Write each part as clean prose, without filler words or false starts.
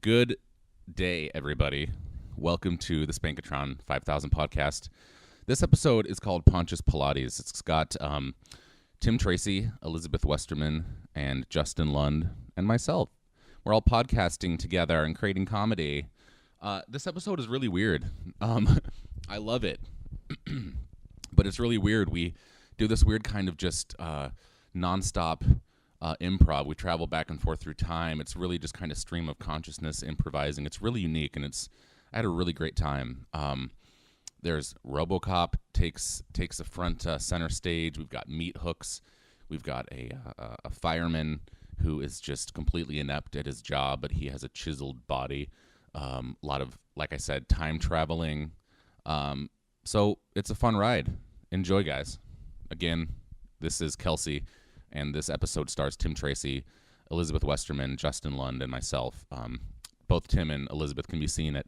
Good day, everybody. Welcome to the Spankatron 5000 podcast. This episode is called Pontious Pilates. It's got Tim Tracey, Elizabeth Westermann, and Justin Lund, and myself. We're all podcasting together and creating comedy. This episode is really weird. I love it. But it's really weird. We do this weird kind of just nonstop improv. We travel back and forth through time. It's really just kind of stream of consciousness improvising. It's really unique, and I had a really great time. There's Robocop takes a front center stage. We've got meat hooks. We've got a fireman who is just completely inept at his job, but he has a chiseled body. A lot of, like I said, time traveling. So it's a fun ride. Enjoy, guys. Again, this is Kelsey, and this episode stars Tim Tracey, Elizabeth Westermann, Justin Lund, and myself. Both Tim and Elizabeth can be seen at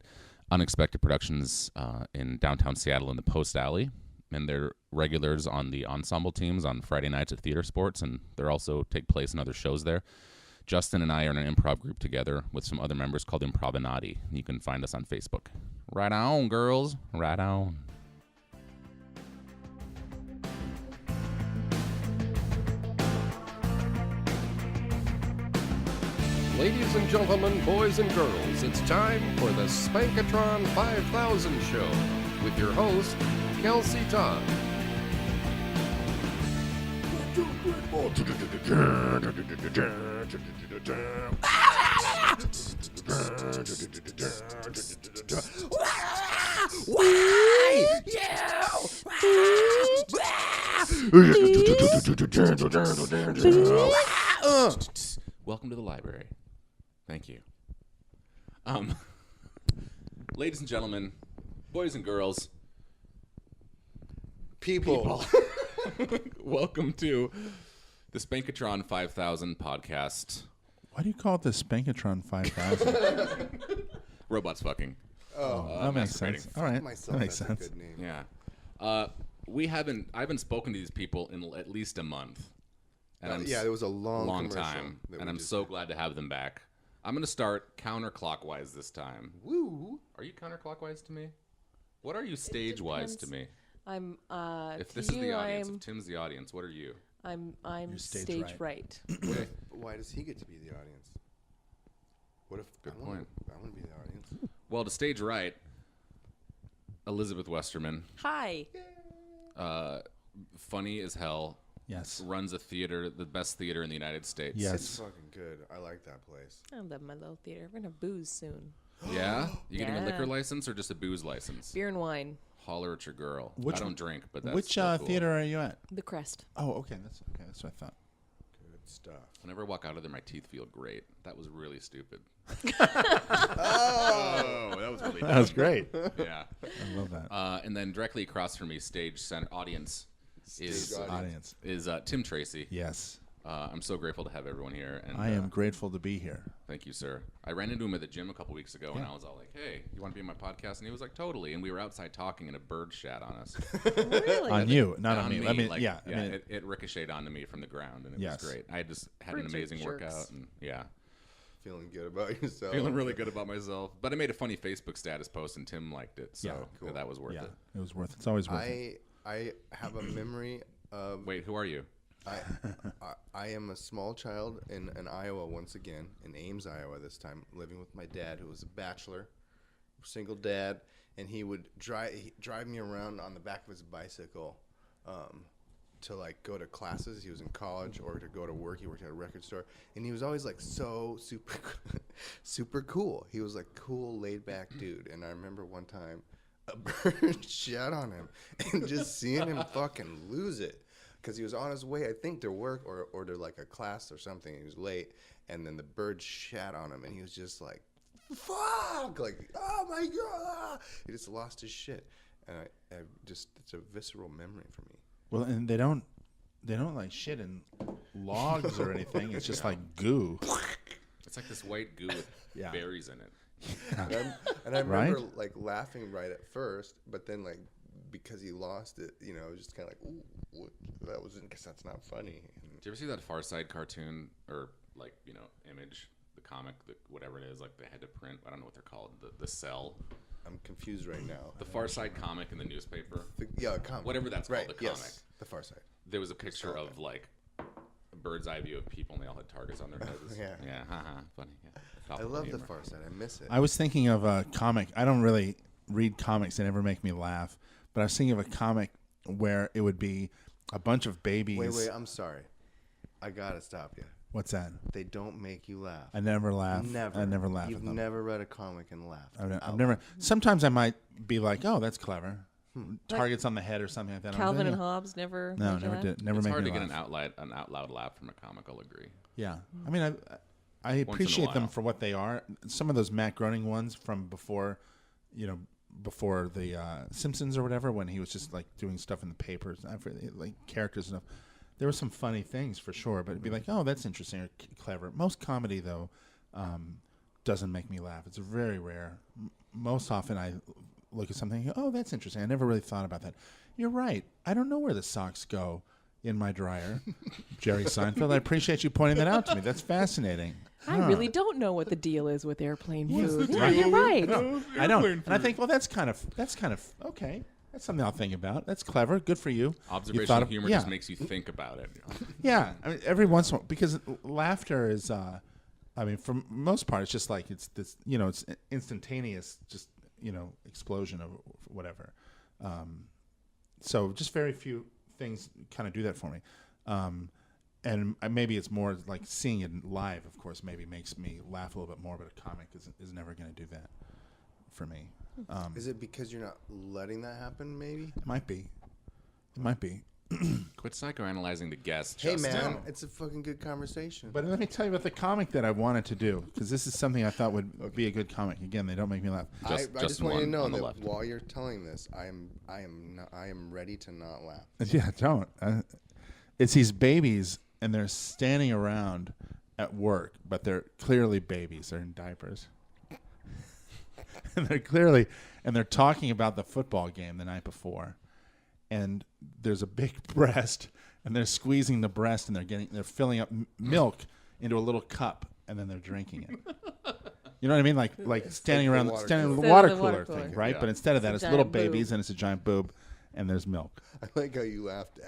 Unexpected Productions in downtown Seattle in the Post Alley, and they're regulars on the ensemble teams on Friday nights at Theater Sports, and they also take place in other shows there. Justin and I are in an improv group together with some other members called Improvinati. You can find us on Facebook. Right on, girls. Right on. Ladies and gentlemen, boys and girls, it's time for the Spankatron 5000 show with your host, Kelsey Todd. Why? Welcome to the library. Thank you. Ladies and gentlemen, boys and girls, People. welcome to the Spankatron 5000 podcast. Why do you call it the Spankatron 5000? Robots fucking. That makes sense. All right, Myself, that makes that's sense. a good name. Yeah. I haven't spoken to these people in at least a month. And Yeah, it was a long commercial time, that and we I'm just so glad to have them back. I'm going to start counterclockwise this time. Woo! Are you counterclockwise to me? What are you stage-wise to me? I'm If to this is you, the audience, I'm if Tim's the audience, what are you? I'm You're stage, stage right. Why does he get to be the audience? What if Good I wanna- point. I want to be the audience. Well, to stage right, Elizabeth Westermann, Hi. funny as hell, Yes. runs a theater, the best theater in the United States. Yes. It's fucking good. I like that place. I love my little theater. We're gonna have booze soon. Yeah? You getting a Yeah. liquor license or just a booze license? Beer and wine. Holler at your girl. Which I don't drink, but that's Which still cool. theater are you at? The Crest. Oh, okay. That's what I thought. Good stuff. Whenever I walk out of there, my teeth feel great. That was really stupid. Oh, that was really That was great. Yeah. I love that. And then directly across from me, stage center audience is Audience. Tim Tracey. Yes. I'm so grateful to have everyone here. And I am grateful to be here. Thank you, sir. I ran into him at the gym a couple weeks ago, and I was all like, "Hey, you want to be on my podcast?" And he was like, "Totally." And we were outside talking, and a bird shat on us. Really? On you, not on On me. I mean, like, yeah. I mean, it ricocheted onto me from the ground, and it Yes. was great. I just had Birds an are amazing jerks. workout, and feeling good about yourself. feeling really good about myself. But I made a funny Facebook status post, and Tim liked it, so Yeah, cool. that was worth yeah, it. it was worth it. It's always worth it. I have a memory of Wait, who are you? I am a small child in Iowa once again, in Ames, Iowa this time, living with my dad, who was a bachelor, single dad, and he would drive me around on the back of his bicycle to like go to classes. He was in college or to go to work. He worked at a record store, and he was always like so super cool. He was like cool, laid back dude. And I remember one time a bird shat on him, and just seeing him fucking lose it. Because he was on his way, I think, to work or to like a class or something. He was late, and then the bird shat on him, and he was just like, "Fuck!" Like, "Oh my god!" He just lost his shit, and it's a visceral memory for me. Well, and they don't like shit in logs or anything. It's just like goo. It's like this white goo with Yeah. berries in it. And I remember Right? like laughing right at first, but then like because he lost it, you know, it was just kind of like, ooh, that wasn't, because that's not funny. Did you ever see that Far Side cartoon or like, image comic, whatever it is, like they had to print. I don't know what they're called. The Cell, I'm confused right now. the Far Side comic in the newspaper, Comic. whatever that's called, the comic. Yes, the Far Side. There was a picture of like a bird's eye view of people, and they all had targets on their heads. Yeah. Funny. Yeah. I Topical love humor. the Far Side. I miss it. I was thinking of a comic. I don't really read comics; they never make me laugh. But I was thinking of a comic where it would be a bunch of babies. Wait. I'm sorry. I gotta stop you. What's that? They don't make you laugh. I never laugh. Never. I never laugh. You've at them. never read a comic and laughed. I've never. Sometimes I might be like, "Oh, that's clever." Targets on the head or something like that. Calvin and Hobbes never. No, made you never laugh? did. Never It's made hard me to get laugh. an out loud laugh from a comic. I'll agree. Yeah, I mean, I appreciate them while. for what they are. Some of those Matt Groening ones from before, before the Simpsons or whatever, when he was just like doing stuff in the papers, like characters and stuff. There were some funny things for sure, but it'd be like, oh, that's interesting or clever. Most comedy though doesn't make me laugh. It's very rare. Most often I look at something, and go, oh, that's interesting. I never really thought about that. You're right. I don't know where the socks go in my dryer. Jerry Seinfeld, I appreciate you pointing that out to me. That's fascinating. I really don't know what the deal is with airplane food. Yeah, Right. you're right. I don't. And I think, well, that's kind of okay. That's something I'll think about. That's clever. Good for you. Observational humor just makes you think about it. Yeah, I mean, every once in a while, because laughter is, I mean, for most part, it's just like it's this, it's instantaneous, just explosion of whatever. So just very few things kind of do that for me. And maybe it's more like seeing it live, of course, maybe makes me laugh a little bit more, but a comic is never going to do that for me. Is it because you're not letting that happen, maybe? It might be. Quit psychoanalyzing the guest. Hey, Justin. man, it's a fucking good conversation. But let me tell you about the comic that I wanted to do, because this is something I thought would be a good comic. Again, they don't make me laugh. I Just just want you to one know on the that left. while you're telling this, I am ready to not laugh. Yeah, don't. It's these babies, and they're standing around at work, but they're clearly babies. They're in diapers. And they're talking about the football game the night before. And there's a big breast, and they're squeezing the breast, and they're filling up milk into a little cup, and then they're drinking it. You know what I mean? Like standing like around the water standing in the cooler. water Instead of the cooler water thing, cooler. right? Yeah. But instead of that, It's it's a little giant boob. babies, and it's a giant boob, and there's milk. I like how you laughed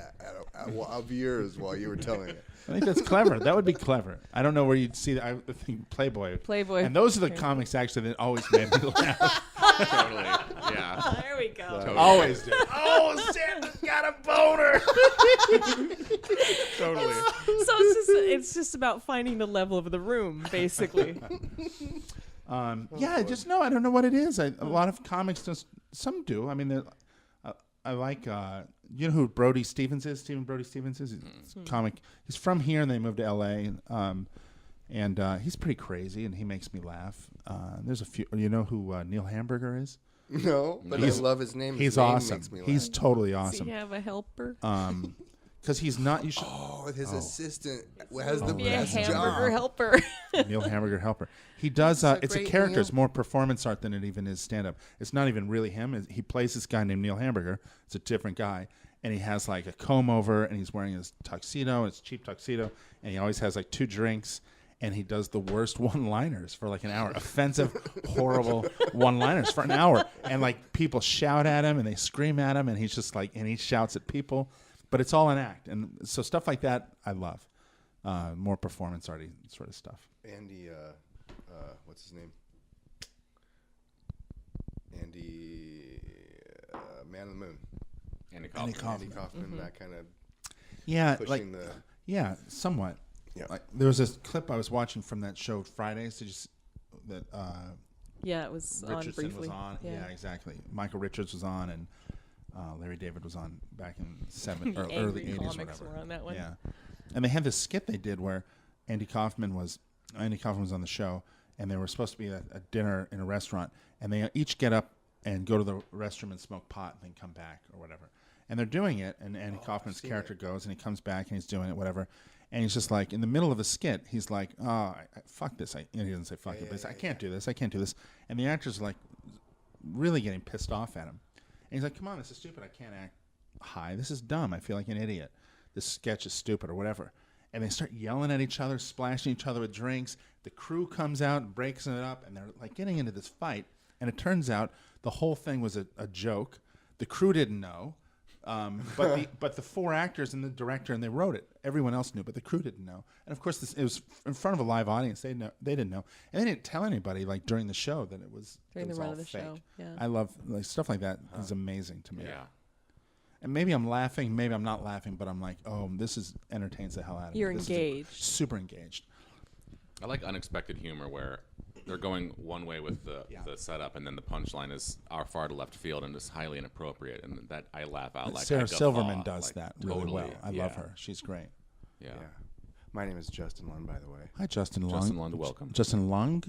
of yours while you were telling it. I think that's clever. That would be clever. I don't know where you'd see that. I think Playboy. Playboy. And those are the comics actually that always made me laugh. Totally. Yeah. There we go. Totally. Always did. Oh, Santa's got a boner. Totally. So it's just about finding the level of the room, basically. Yeah, just no. I don't know what it is. A lot of comics just some do. I mean, I like. You know who Brody Stevens is? Stephen Brody Stevens is. He's a comic. He's from here, and they moved to L.A. And he's pretty crazy, and he makes me laugh. There's a few. You know who Neil Hamburger is? No, but I love his name. He's His name awesome. Makes me laugh. He's totally Does awesome. he have a helper? Because he's not. You should. Oh, his assistant has the Be a best hamburger job. helper. Neil Hamburger Helper. He does. That's a It's a great character. meal. It's more performance art than it even is stand up. It's not even really him. He plays this guy named Neil Hamburger. It's a different guy, and he has like a comb over, and he's wearing his tuxedo. It's a cheap tuxedo, and he always has like 2 drinks, and he does the worst one-liners for like an hour. Offensive, horrible one-liners for an hour, and like people shout at him and they scream at him, and he's just like, and he shouts at people, but it's all an act, and so stuff like that I love. More performance arty sort of stuff. Andy, what's his name? Andy, Man on the Moon. Andy Andy Kaufman. Andy Kaufman, that kind of Yeah, pushing like the. yeah, somewhat. Yeah. Like there was this clip I was watching from that show Fridays. Did you that Yeah, it was on Richardson briefly. was on? Yeah, exactly. Michael Richards was on, and Larry David was on back in The early angry 80s or comics whatever. were on that one. Yeah, and they had this skit they did where Andy Kaufman was on the show, and they were supposed to be at a dinner in a restaurant, and they each get up and go to the restroom and smoke pot, and then come back or whatever. And they're doing it, and Andy Kaufman's character goes, and he comes back, and he's doing it, whatever. And he's just like, in the middle of the skit, he's like, oh, fuck this. He doesn't say fuck it, but he's like, I can't do this. I can't do this. And the actor's like really getting pissed off at him. And he's like, come on, this is stupid. I can't act high. This is dumb. I feel like an idiot. This sketch is stupid or whatever. and they start yelling at each other, splashing each other with drinks. The crew comes out and breaks it up, and they're like getting into this fight. And it turns out the whole thing was a joke. The crew didn't know, but the 4 actors and the director, and they wrote it. Everyone else knew, but the crew didn't know. And of course, it was in front of a live audience. They didn't know, and they didn't tell anybody like during the show that it was During the all run of the fake. show, yeah. I love like stuff like that. Is amazing to me. Yeah. And maybe I'm laughing, maybe I'm not laughing, but I'm like, oh, this is entertains the hell out of me. You're This is engaged. super engaged. I like unexpected humor where they're going one way with the setup, and then the punchline is far to left field and is highly inappropriate, and that I laugh out like Sarah I guffaw, Silverman does like, that really totally. well. I love her. She's great. Yeah. Yeah. My name is Justin Lund, by the way. Hi, Justin Lung. Justin Lund, welcome. Justin Lung?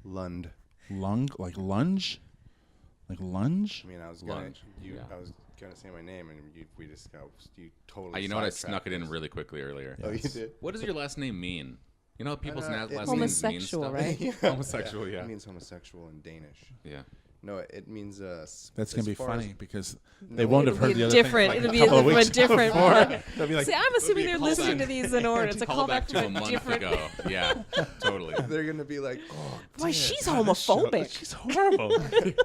Lund. Lung? Like lunge? Like lunge? I mean, I was Lunge, yeah. gonna say my name, and we just got you totally. You know what? I sidetracked snuck it in us. really quickly earlier. Oh, you did. What does your last name mean? You know, people's It last names mean Homosexual, stuff. right? Homosexual, yeah. It means homosexual in Danish. Yeah. No, it means That's going to be as far funny as- because No, they won't It'll have heard be the other different. thing. It'll Like be a couple of a weeks different. before. They'll be like, See, I'm assuming be a they're listening callback. to these in order. It's a Callback callback to a to a month different. ago. Yeah, totally. They're gonna be like, oh, Boy, damn. she's homophobic. she's horrible.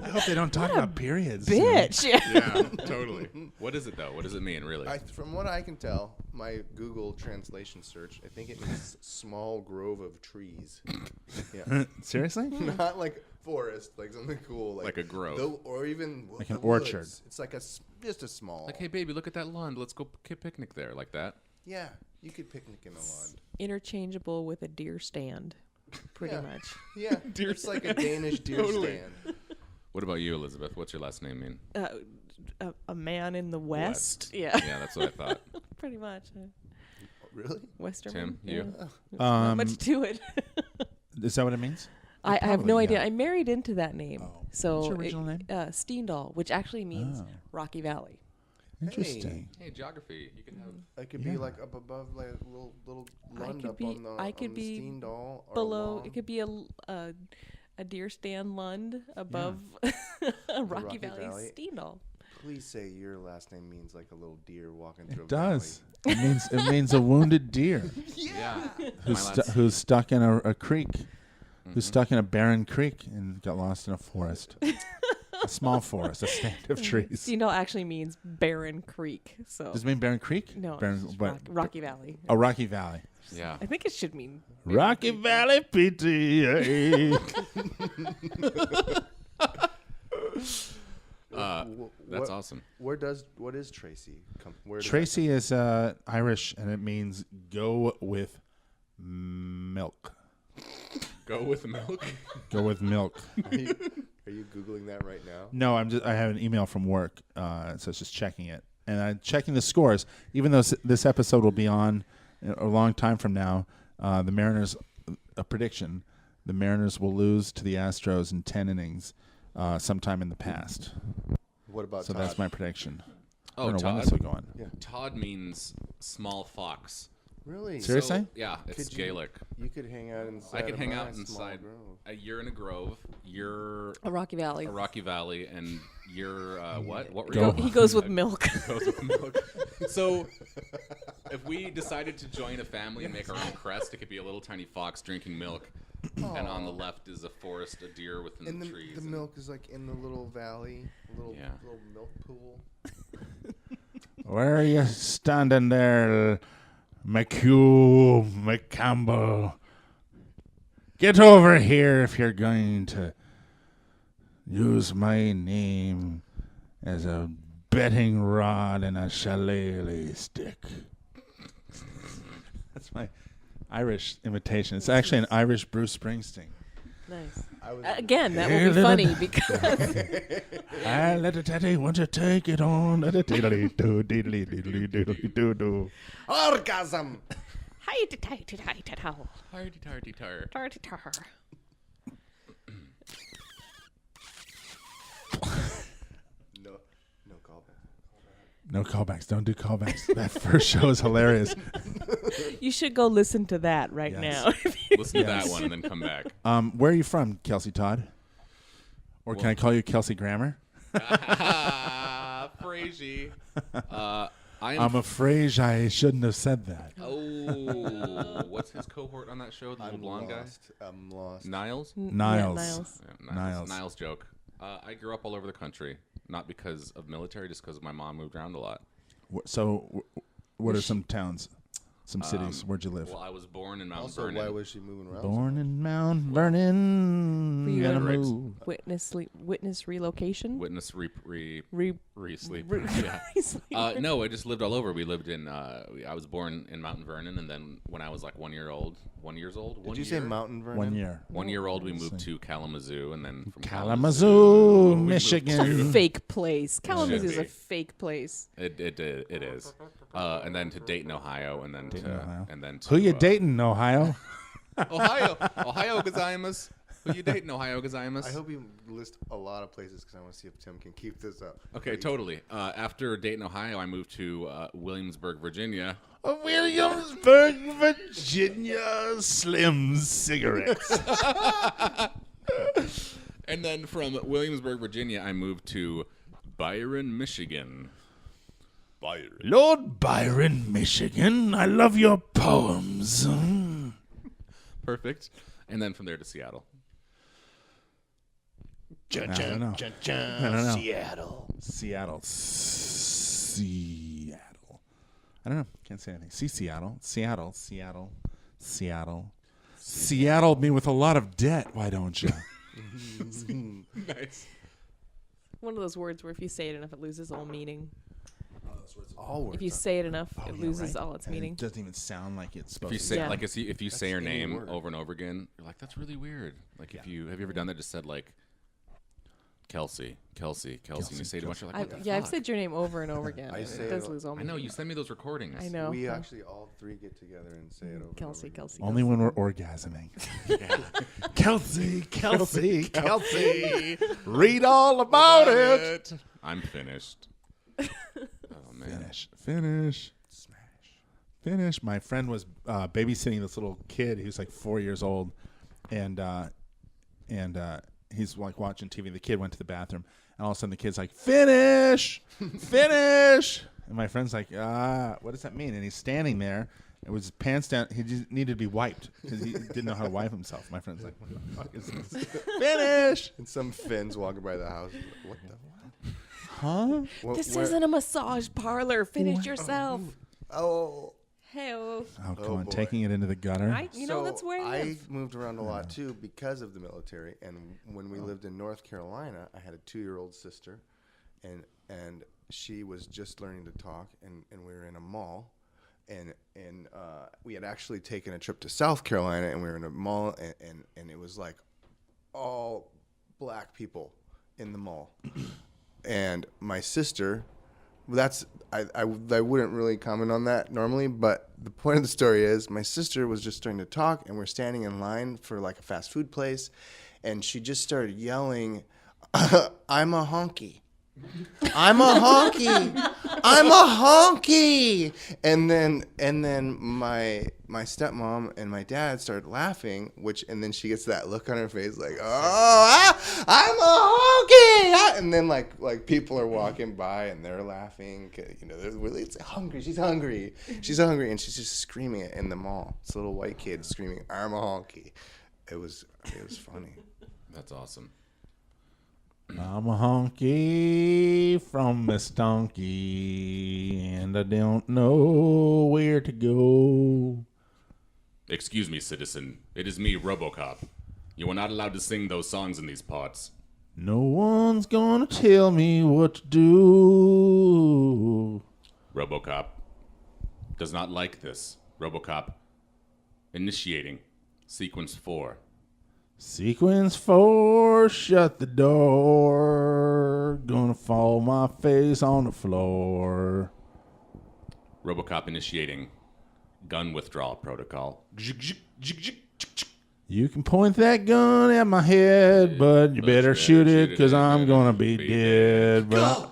I hope they don't talk about periods. you know. Bitch. Yeah, totally. What is it though? What does it mean, really? From what I can tell, my Google translation search, I think it means small grove of trees. Yeah, Seriously? not like forest, like something cool, Like a grove. or even Like the an orchard. woods. It's like just a small. Like, hey, baby, look at that Lund. Let's go picnic there, like that. Yeah, you could picnic in the lawn. Interchangeable with a deer stand, pretty Yeah. much. Yeah, it's like a Danish deer Totally. stand. What about you, Elizabeth? What's your last name mean? A man in the West. Yeah, Yeah, that's what I thought. pretty much. Really? Westermann. Tim, you? Yeah. Not much to it. Is that what it means? I have no Probably, idea. yeah. I married into that name. Oh. So What's your original name? Steendal, which actually means Oh. Rocky Valley. Interesting. Hey, geography. You can have. I could Yeah. be like up above, like a little Lund could up be- on the I could on be the Steendal or Below, along it could be a deer stand Lund above Rocky Valley Steendal. Please say your last name means like a little deer walking through It a does. It means a wounded deer Yeah. who's stuck in a creek, who's stuck in a barren creek and got lost in a forest, a small forest, a stand of trees. Steendal actually means Barren Creek. So Does it mean barren creek? no, Barren, it's but Rocky Valley. a Rocky Valley. Yeah. I think it should mean Rocky Valley PTA. That's awesome. What is Tracey? Where does Tracey is Irish, and it means go with milk. Go with milk. Go with milk. are you Googling that right now? No, I have an email from work, so it's just checking it, and I'm checking the scores. Even though this episode will be on a long time from now, the Mariners, a prediction: the Mariners will lose to the Astros in 10 innings sometime in the past. What about So Todd? that's my prediction. I Oh, don't know when this will go on. Yeah. Todd means small fox. Really? Seriously? So, yeah, it's Could you- Gaelic. You could hang out inside. I could of hang my out small inside. grove. You're in a grove. You're a Rocky Valley. a Rocky Valley, and you're what? What were Go. you? He goes with milk. Goes with milk. So, if we decided to join a family and make our own crest, it could be a little tiny fox drinking milk, and on the left is a forest, a deer within And the the trees. the milk is like in the little valley, little Yeah. milk pool. Where are you standing there, McHugh, McCampbell? Get over here if you're going to use my name as a betting rod and a shillelagh stick. That's my Irish imitation. It's actually an Irish Bruce Springsteen. Nice. I was Again, that Hey, will be little funny d- because I let it daddy, won't you take it on? Diddly-doo, diddly-diddly-diddly-doo-doo. orgasm. hi to hi to hi to how Hardy tardy tar. tarty tar. No callback. No callbacks. Don't do callbacks. That first show is hilarious. You should go listen to that right Yes. now. Listen to Yes. that one and then come back. Where are you from, Kelsey Todd? Or can I call you Kelsey Grammer? Frazee. I'm afraid I shouldn't have said that. Oh, what's his cohort on that show? The little blonde lost. I'm lost. guy? Niles? Niles. Yeah, Niles. Niles joke. I grew up all over the country, not because of military, just because my mom moved around a lot. So, what are some towns, some cities? Where'd you live? Well, I was born in Mount Also, Vernon. why was she moving around? Born in Mount Vernon. Were you Gonna in Riggs? move. Witness relocation. Witness re-sleep. Re- Yeah. No, I just lived all over. We lived in. I was born in Mount Vernon, and then when I was like 1 year old, Did you say Mountain Vernon? 1 year. 1 year old, we moved to Kalamazoo, and then from Kalamazoo, we moved Michigan. It's a to- fake place. Kalamazoo is a be. fake place. It is, and then to Dayton, Ohio, and then Ohio. to Who you dating, Ohio? Ohio gozaimasu. Who you dating, Ohio gozaimasu? I hope you list a lot of places because I want to see if Tim can keep this up. Okay, totally. After Dayton, Ohio, I moved to Williamsburg, Virginia. Williamsburg, Virginia, Slim cigarettes. And then from Williamsburg, Virginia, I moved to Byron, Michigan. Lord Byron, Michigan, I love your poems. Perfect. And then from there to Seattle. I don't know. Seattle. I don't know. Can't say anything. Seattle me with a lot of debt. Why don't you? Nice. One of those words where if you say it enough, it loses all meaning. All words. If you say it enough, it loses right. all its And meaning. It doesn't even sound like it's supposed If you to. say Yeah. like if you say her any name word. over and over again, you're like, that's really weird. Like have you ever done that? Just said like Kelsey. And you say it a bunch. You're like, what the I've fuck? said your name over and over again. I and say it does it- lose all I meaning. know you send me those recordings. I know. We actually all three get together and say it over. Kelsey. Only when we're orgasming. Kelsey. Read all about it. I'm finished. Oh man. Finish. My friend was babysitting this little kid. He was like 4 years old, and he's like watching TV. The kid went to the bathroom, and all of a sudden the kid's like, "Finish!" And my friend's like, "What does that mean?" And he's standing there. It was his pants down. He just needed to be wiped because he didn't know how to wipe himself. My friend's like, "What the fuck is this?" Finish. And some Finns walking by the house. What the? Huh? This isn't a massage parlor. Finish yourself. Oh. Hey-oh. Oh, come Oh, on. boy. Taking it into the gutter. That's where I live. moved around a lot too because of the military. And when we lived in North Carolina, I had a 2-year-old sister, and she was just learning to talk. And we were in a mall, and we had actually taken a trip to South Carolina, and we were in a mall, and it was like all black people in the mall. And my sister, I wouldn't really comment on that normally, but the point of the story is my sister was just starting to talk, and we're standing in line for like a fast food place, and she just started yelling, "I'm a honky. I'm a honky. I'm a honky." And then my stepmom and my dad started laughing, and then she gets that look on her face like, "Oh, I'm a honky." And then like people are walking by and they're laughing, they're really hungry. She's hungry, and she's just screaming it in the mall. It's a little white kid screaming, "I'm a honky." It was funny. That's awesome. I'm a honky from Miss Donkey, and I don't know where to go. Excuse me, citizen. It is me, Robocop. You are not allowed to sing those songs in these parts. No one's gonna tell me what to do. Robocop does not like this. Robocop initiating sequence 4. Sequence 4, shut the door. Gonna fall my face on the floor. Robocop initiating gun withdrawal protocol. You can point that gun at my head, but you better shoot it, because I'm gonna be dead. But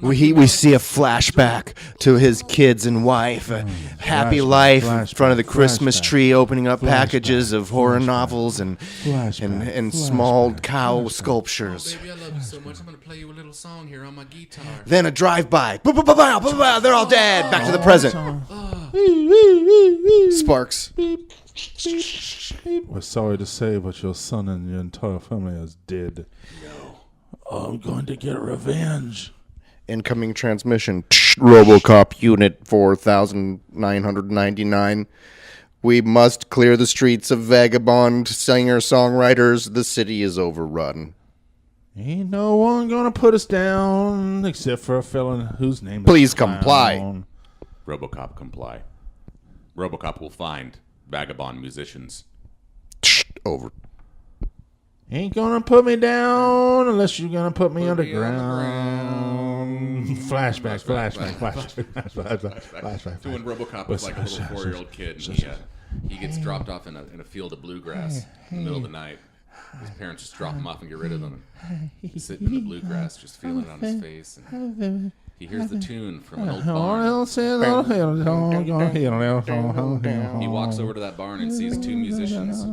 we see a flashback to his kids and wife, a happy life in front of the Christmas tree, opening up packages of horror novels and small cow sculptures. Baby, I love you so much. I'm gonna play you a little song here on my guitar. Then a drive-by. They're all dead. Back to the present. Sparks. We're sorry to say, but your son and your entire family is dead. No. I'm going to get revenge. Incoming transmission. Robocop Unit 4999. We must clear the streets of vagabond singer-songwriters. The city is overrun. Ain't no one gonna put us down except for a felon whose name is Please comply. Clown. Robocop, comply. Robocop will find vagabond musicians. Over. Ain't gonna put me down unless you're gonna put me underground. Flashback. So when Robocop was like a little 4-year-old kid, and he gets dropped off in a field of bluegrass in the middle of the night. His parents just drop him off and get rid of him. He's sitting in the bluegrass, just feeling it on his face. And he hears the tune from an old barn. He walks over to that barn and sees 2 musicians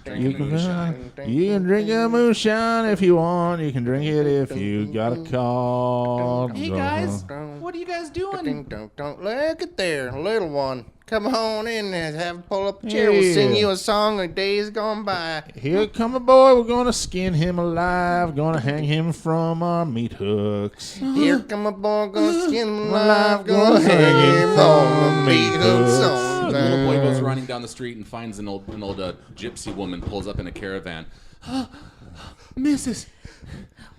drinking moonshine. You can drink a moonshine if you want. You can drink it if you got a call. Hey guys, what are you guys doing? Don't look at there, little one. Come on in and pull up a chair. We'll sing you a song of days gone by. Here come a boy, we're gonna skin him alive, gonna hang him from our meat hooks. Here come a boy, gonna skin him alive, gonna hang him from the meat hooks. The little boy goes running down the street and finds an old gypsy woman pulls up in a caravan. Mrs.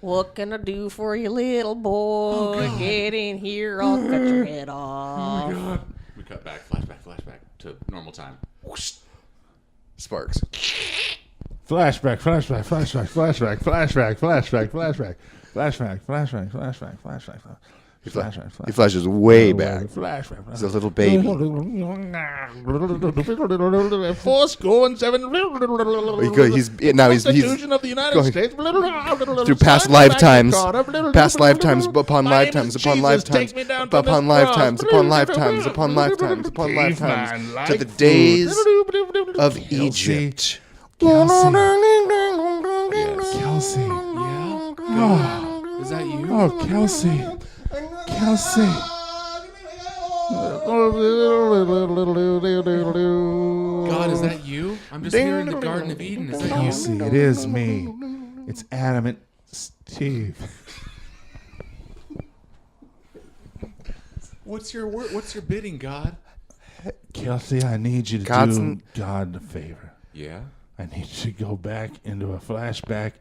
What can I do for you, little boy? Get in here, I'll cut your head off. Oh my God. We cut back, flashback to normal time. Whoosh. Sparks. Flashback. He flashes way back. Flashback. He's a little baby. 4-7. He's Constitution of the United going States. through past lifetimes upon lifetimes upon lifetimes upon lifetimes upon lifetimes upon lifetimes upon lifetimes to the days of Egypt. Kelsey. Yeah. Is that you? Oh, Kelsey. God, is that you? I'm just here in the Garden of Eden. Is that Kelsey, you? it is me. It's Adam and Steve. What's your bidding, God? Kelsey, I need you to do God a favor. Yeah. I need you to go back into a flashback.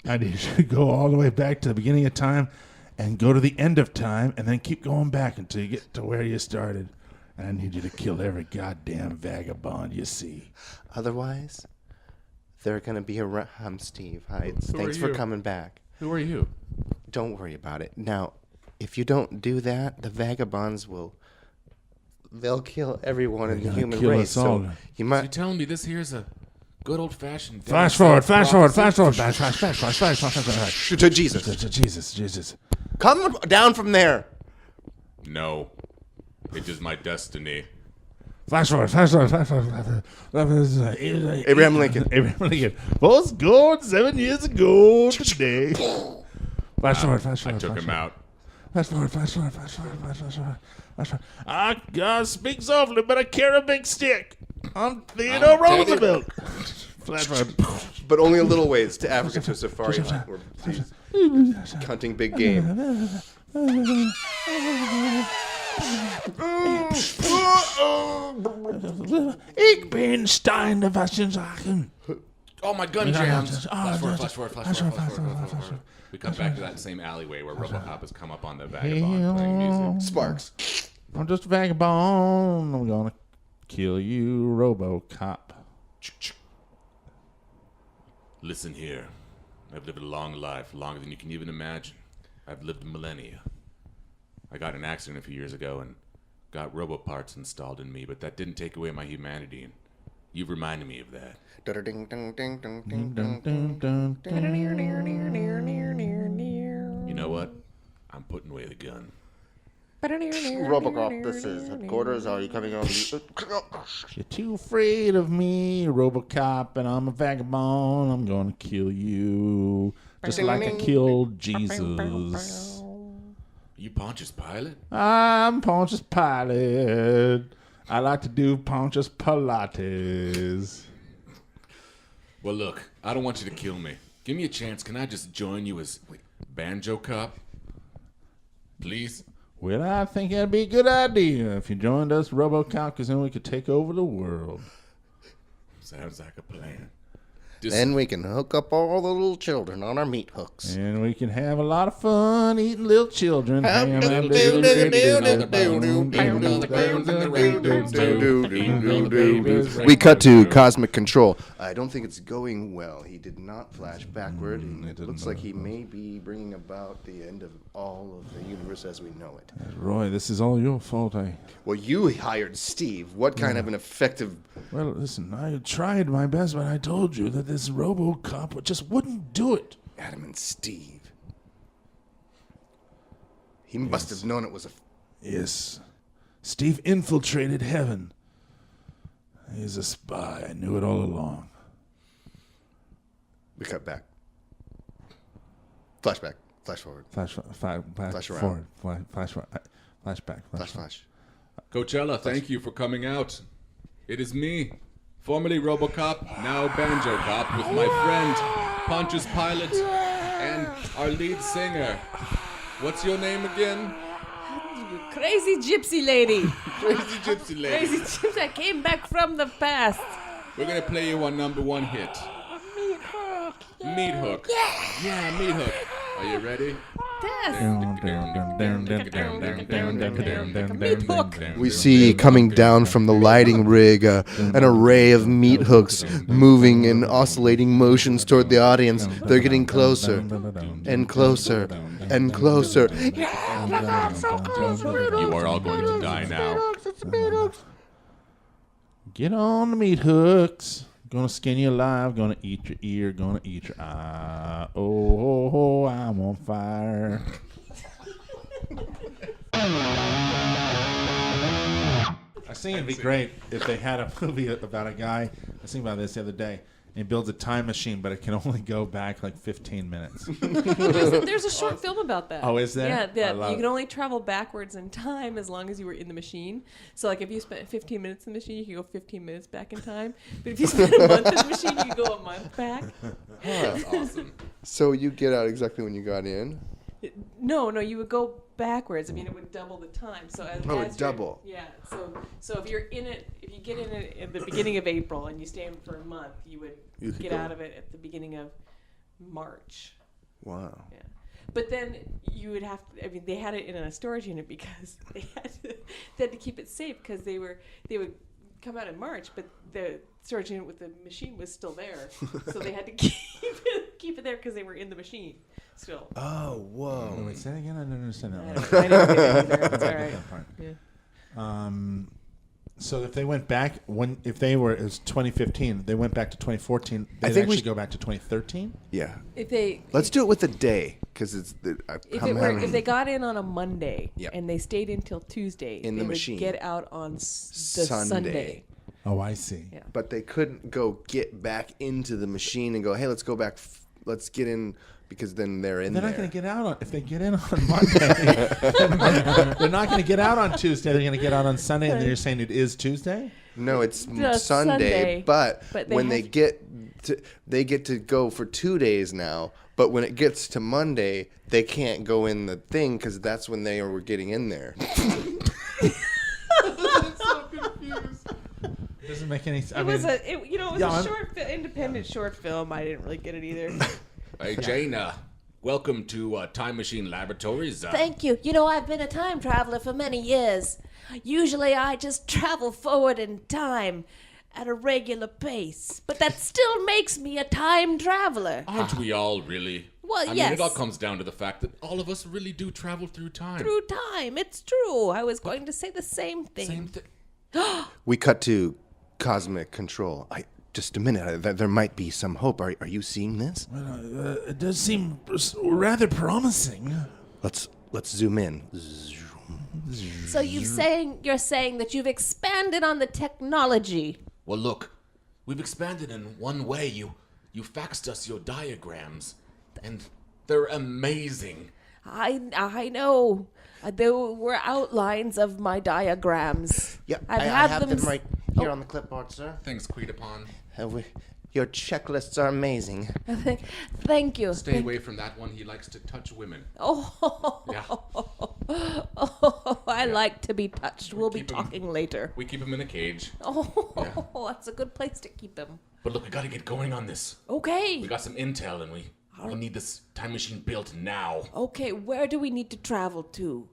I need you to go all the way back to the beginning of time and go to the end of time and then keep going back until you get to where you started. And I need you to kill every goddamn vagabond you see. Otherwise, they're going to be around. Steve, hi. Thanks for coming back. Who are you? Don't worry about it. Now, if you don't do that, the vagabonds they'll kill everyone in the human race. So you're telling me this here's a good old-fashioned... Flash forward. To Jesus. Come down from there. No. It is my destiny. Flash forward. Abraham Lincoln. Was gone 7 years ago today. Flash forward. I took him out. Flash forward. I gotta speak softly, but I carry a big stick. I'm Theodore Roosevelt. Flash forward. But only a little ways to Africa to a safari hunt where he's hunting big game. Ich bin Stein der Waschensachen. Oh, my gun jams. Flash forward. We come back to that same alleyway where Robocop has come up on the vagabond playing music. Sparks. I'm just a vagabond. I'm gonna kill you, Robocop. Listen here. I've lived a long life, longer than you can even imagine. I've lived millennia. I got in an accident a few years ago and got robo-parts installed in me, but that didn't take away my humanity, and you've reminded me of that. You know what? I'm putting away the gun. Robocop, this is headquarters. Are you coming on? You're too afraid of me, Robocop, and I'm a vagabond. I'm gonna kill you, just like I killed Jesus. You Pontious Pilate? I'm Pontious Pilate. I like to do Pontious Pilates. Well, look, I don't want you to kill me. Give me a chance. Can I just join you as Banjo Cop? Please? Well, I think that'd be a good idea if you joined us, Robocop, because then we could take over the world. Sounds like a plan. Then we can hook up all the little children on our meat hooks. And we can have a lot of fun eating little children. We cut to Cosmic Control. I don't think it's going well. He did not flash backward. It looks like he may be bringing about the end of all of the universe as we know it. Roy, this is all your fault. Well, you hired Steve. What kind of an effective... Well, listen, I tried my best, but I told you that this Robocop just wouldn't do it. Adam and Steve. He must have known it was a... Yes. Steve infiltrated heaven. He's a spy. I knew it all along. We cut back. Flashback. Flash forward. Flash around. forward. Flashback. Flash. Coachella, thank you for coming out. It is me, formerly Robocop, now Banjo Cop, with my friend Pontious Pilate and our lead singer. What's your name again? Crazy gypsy lady. Crazy Gypsy Lady. Crazy gypsy. I came back from the past. We're gonna play you our number one hit. Meat Hook. Yeah, Meat Hook. Are you ready? Meat hook. We see coming down from the lighting rig an array of meat hooks moving in oscillating motions toward the audience. They're getting closer and closer and closer. You are all going to die now. Get on the meat hooks. Gonna skin you alive. Gonna eat your ear. Gonna eat your eye. Oh, I'm on fire. I think it'd be great if they had a movie about a guy. I was thinking about this the other day. And he builds a time machine, but it can only go back like 15 minutes. There's a short film about that. Oh, is there? Yeah, you can only travel backwards in time as long as you were in the machine. So, like, if you spent 15 minutes in the machine, you can go 15 minutes back in time. But if you spent a month in the machine, you can go a month back. That's awesome. So you get out exactly when you got in? No, you would go backwards. I mean, it would double the time. So as it'd double. Yeah. So if you're in it, if you get in it at the beginning of April and you stay in for a month, you could get out of it at the beginning of March. Wow. Yeah. But then you would have to, I mean, they had it in a storage unit because they had to keep it safe because they would come out in March, but the storage unit with the machine was still there. So they had to keep it there because they were in the machine still. Oh, whoa. Wait, say that again? I didn't understand that. I didn't get it either. It's all right. Yeah. So if they went back, it was 2015, they went back to 2014, I they'd think actually go back to 2013? Yeah. Let's do it with the day because it's if they got in on a Monday Yep. and they stayed until Tuesday, In the they would machine. get out on the Sunday. Oh, I see. Yeah. But they couldn't go get back into the machine and go, hey, let's go back, let's get in, because then they're in They're there. not going to get out if they get in on Monday. They're not going to get out on Tuesday. They're going to get out on Sunday, and you're saying it is Tuesday? No, it's Sunday, Sunday, but when they get to go for 2 days now. But when it gets to Monday, they can't go in the thing because that's when they were getting in there. It doesn't make any sense. It was a short, independent short film. I didn't really get it either. Hey, Jayna, welcome to Time Machine Laboratories. Thank you. You know, I've been a time traveler for many years. Usually I just travel forward in time at a regular pace. But that still makes me a time traveler. Aren't we all really? Well, I yes. mean, it all comes down to the fact that all of us really do travel through time. Through time. It's true. I was going to say the same thing. Same thing. We cut to Cosmic Control. Just a minute. There might be some hope. Are you seeing this? Well, it does seem rather promising. Let's let's zoom in. So you're saying that you've expanded on the technology. Well, look, we've expanded in one way. You faxed us your diagrams, and they're amazing. I know. There were outlines of my diagrams. Yeah, I've I had have them them right here on the clipboard, sir. Thanks, Queen Upon. Your checklists are amazing. Thank you. Stay away from that one. He likes to touch women. Oh, Yeah. I like to be touched. We'll be keep 'em- talking later. We keep him in a cage. Oh, that's a good place to keep him. But look, we gotta get going on this. Okay. We got some intel, and we need this time machine built now. Okay, where do we need to travel to?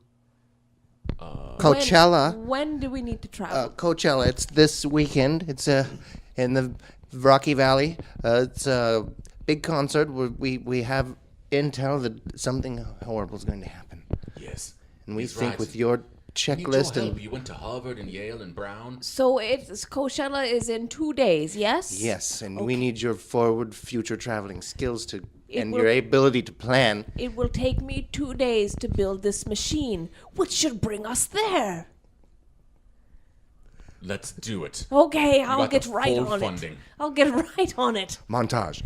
Coachella. When do we need to travel? Coachella. It's this weekend. It's in the Rocky Valley. It's a big concert. We have intel that something horrible is going to happen, Yes. and we He's think right. with your We need checklist your and help. You went to Harvard and Yale and Brown. So it's Coachella is in 2 days, yes? yes, and we need your forward future traveling skills to and will- your ability to plan. It will take me 2 days to build this machine, which should bring us there. Let's do it. Okay, I'll got get the right full on funding. it. I'll get right on it. Montage.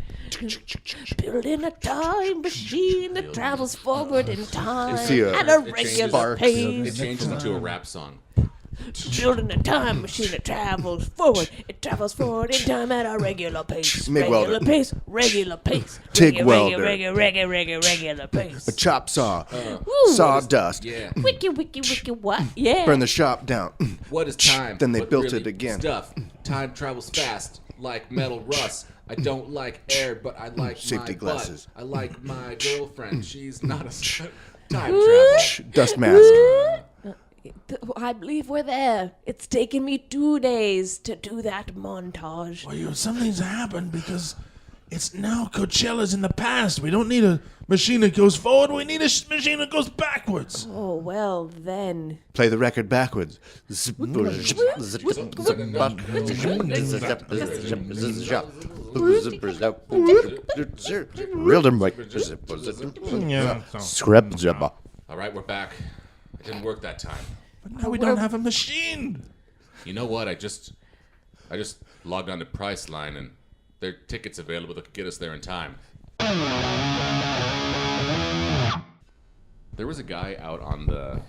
Building a time machine that travels forward in time see a- at a It regular sparks. It pace. changes into a rap song. Building a time machine that travels forward. It travels forward in time at a regular pace. MIG welder. Regular pace. Regular pace. TIG Regular, welder. Regular pace. A chop saw. Woo. Sawdust. Yeah. Wiki, what? Yeah. Burn the shop down. What is time? Then they but built really it again. Stuff. Time travels fast, like metal rust. I don't like air, but I like Safety my glasses. butt. I like my girlfriend. She's not a time travel. Dust mask. I believe we're there. It's taken me 2 days to do that montage. Well, something's happened because it's now Coachella's in the past. We don't need a machine that goes forward. We need a machine that goes backwards. Oh, well, then. Play the record backwards. All right, we're back. It didn't work that time. But now we don't have a machine. You know what? I just logged on to Priceline, and there are tickets available that could get us there in time. There was a guy out on the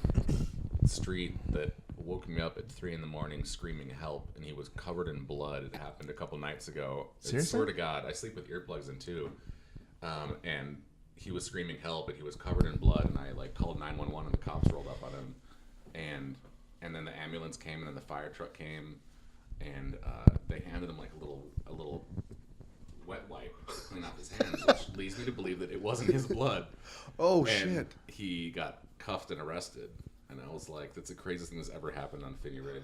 street that woke me up at 3 a.m. screaming help, and he was covered in blood. It happened a couple nights ago. I Seriously? swear to God, I sleep with earplugs in too. And he was screaming help, and he was covered in blood, and I called 911, and the cops rolled up on him. And then the ambulance came, and then the fire truck came, and they handed him a little wet wipe to clean off his hands, which leads me to believe that it wasn't his blood. Oh, And shit. he got cuffed and arrested, and I was like, "That's the craziest thing that's ever happened on Finney Ridge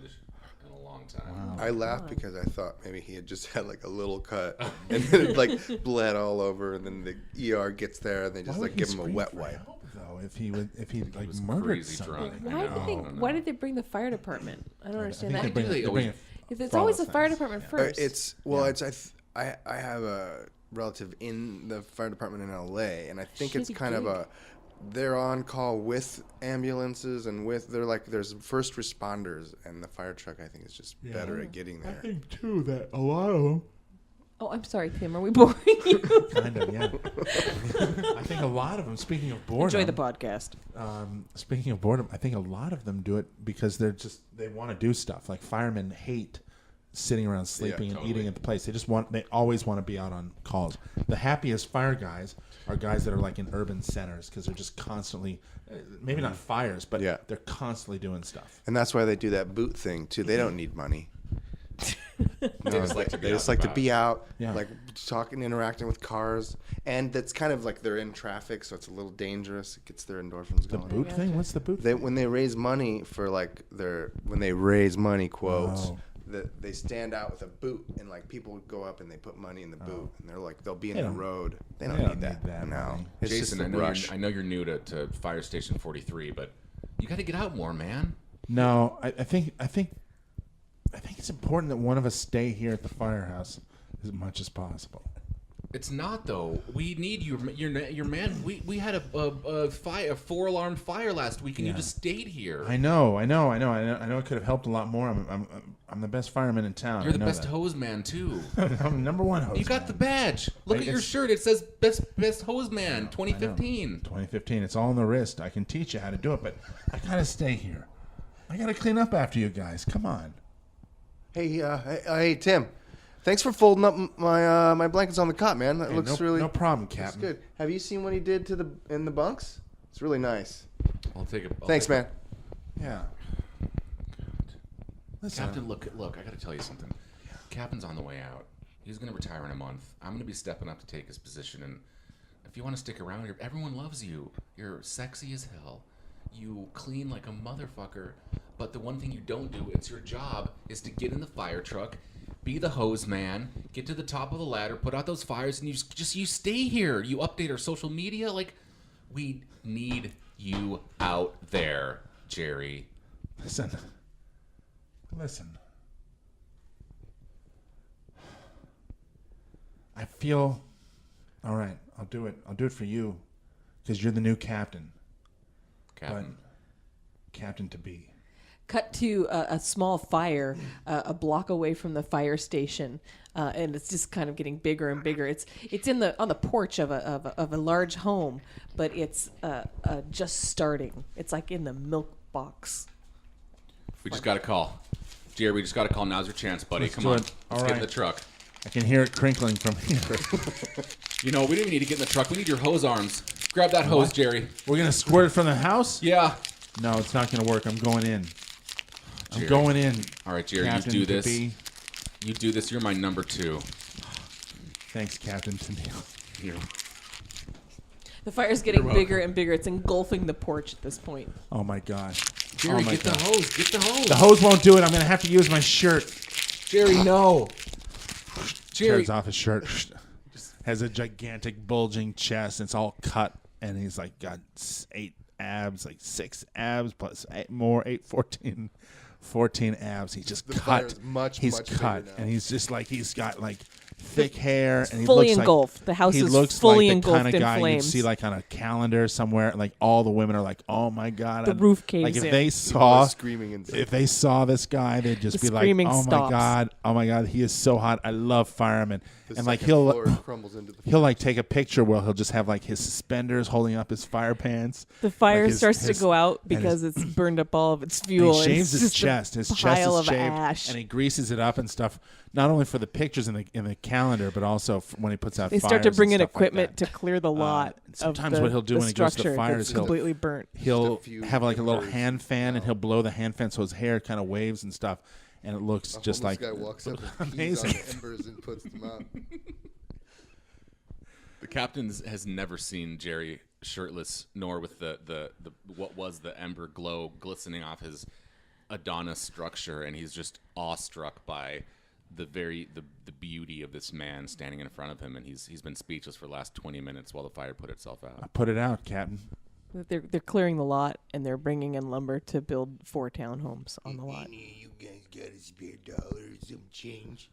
in a long time." I laughed because I thought maybe he had just had a little cut and then it bled all over, and then the ER gets there and they just give him a wet wipe. Though, if he was murdered crazy somebody. drunk. Why did they? Why did they bring the fire department? I don't understand that. They always- It's always the fire department first. I have a relative in the fire department in LA, and I think it's Shitty kind of gig. they're on call with ambulances and there's first responders, and the fire truck I think is just better at getting I there. think too that a lot of them. Oh, I'm sorry, Tim. Are we boring you? Kind of, yeah. I think a lot of them. Speaking of boredom, Enjoy the podcast. Speaking of boredom, I think a lot of them do it because they want to do stuff. Like firemen hate sitting around sleeping and totally. eating at the place. They always want to be out on calls. The happiest fire guys are guys that are in urban centers because they're just constantly, maybe not fires, but Yeah. they're constantly doing stuff. And that's why they do that boot thing too. They don't need money. They just like to be They out just and like to about. be out, Yeah. talking, interacting with cars, and that's kind of they're in traffic, so it's a little dangerous. It gets their endorphins The going. boot thing? What's the boot? When they raise money for when they raise money quotes, Oh. they stand out with a boot, and people go up and they put money in the boot, and they'll be in They the don't- road. They they don't don't need that. need that No, money. it's Jason, just I a know, rush. I know you're new to Fire Station 43, but you got to get out more, man. No, I think it's important that one of us stay here at the firehouse as much as possible. It's not though. We need your man. We had a 4-alarm fire last week, and you just stayed here. I know. It could have helped a lot more. I'm the best fireman in town. You're the best hose man too. I'm number one hose. You got the badge. Look at your shirt. It says best hose man 2015. 2015. It's all on the wrist. I can teach you how to do it, but I gotta stay here. I gotta clean up after you guys. Come on. Hey, Tim. Thanks for folding up my blankets on the cot, man. That looks really no problem, looks Captain. good. Have you seen what he did to in the bunks? It's really nice. I'll take it. Thanks, man. Yeah. Listen, Captain, look. I got to tell you something. Captain's on the way out. He's going to retire in a month. I'm going to be stepping up to take his position. And if you want to stick around here, everyone loves you. You're sexy as hell. You clean like a motherfucker. But the one thing you don't do, it's your job, is to get in the fire truck, be the hose man, get to the top of the ladder, put out those fires, and you stay here. You update our social media. Like, we need you out there, Jerry. Listen. I feel all right. I'll do it. I'll do it for you because you're the new captain. Captain. But captain to be. Cut to a small fire a block away from the fire station, and it's just kind of getting bigger and bigger. It's on the porch of a large home, but it's just starting. It's like in the milk box. We just got a call. Jerry, we just got a call. Now's your chance, buddy. Let's Come do on. it. Let's All get in right. the truck. I can hear it crinkling from here. You know, we didn't even need to get in the truck. We need your hose arms. Grab that hose, Jerry. We're gonna squirt it from the house? Yeah. No, it's not gonna work. I'm going in. Jerry. I'm going in. All right, Jerry, Captain you do to this. be. You do this. You're my number 2. Thanks, Captain Tennille. Here. The fire's getting You're bigger welcome. and bigger. It's engulfing the porch at this point. Oh my God. Jerry, Oh my get God. the hose. Get the hose. The hose won't do it. I'm gonna have to use my shirt. Jerry, no. Jerry. Tears off his shirt. Has a gigantic bulging chest. And it's all cut, and he's like got 8 abs, like 6 abs plus 8 more, 8, 14 abs. He's just The fire cut. is much, He's much bigger cut, now. and he's just like he's got like thick hair, and he fully looks engulfed. Like, The house he is looks fully like the engulfed kind of in guy flames. you'd see like on a calendar somewhere. Like all the women are like, "Oh my God!" The roof caves Like if in. they People saw are screaming inside. if they saw this guy, they'd just The be like, screaming "Oh stops. my God, he is so hot. I love firemen." The And like second floor he'll crumbles into the he'll like take a picture where he'll just have like his suspenders holding up his fire pants. The fire Like his- starts his- to go out and because his- it's burned up all of its And fuel. he and shaves it's his just a chest. His chest pile is of shaved, ash. and he greases it up and stuff. Not only for the pictures in the calendar, but also when he puts out. They start to fires bring and in stuff like equipment that. to clear the lot. sometimes of the, what he'll do the when he goes to the structure fire that's is he'll- completely burnt. He'll Just a few have like a little embers. hand fan, and he'll blow the hand fan so his hair kind of waves and stuff, and it looks A just homeless like guy walks up and pees on amazing. the embers and puts them out. The captain has never seen Jerry shirtless, nor with the what was the ember glow glistening off his Adonis structure, and he's just awestruck by the beauty of this man standing in front of him, and he's been speechless for the last 20 minutes while the fire put itself out. Put it out, Captain. They're clearing the lot and they're bringing in lumber to build 4 townhomes on the lot. You guys got a spare dollar or some change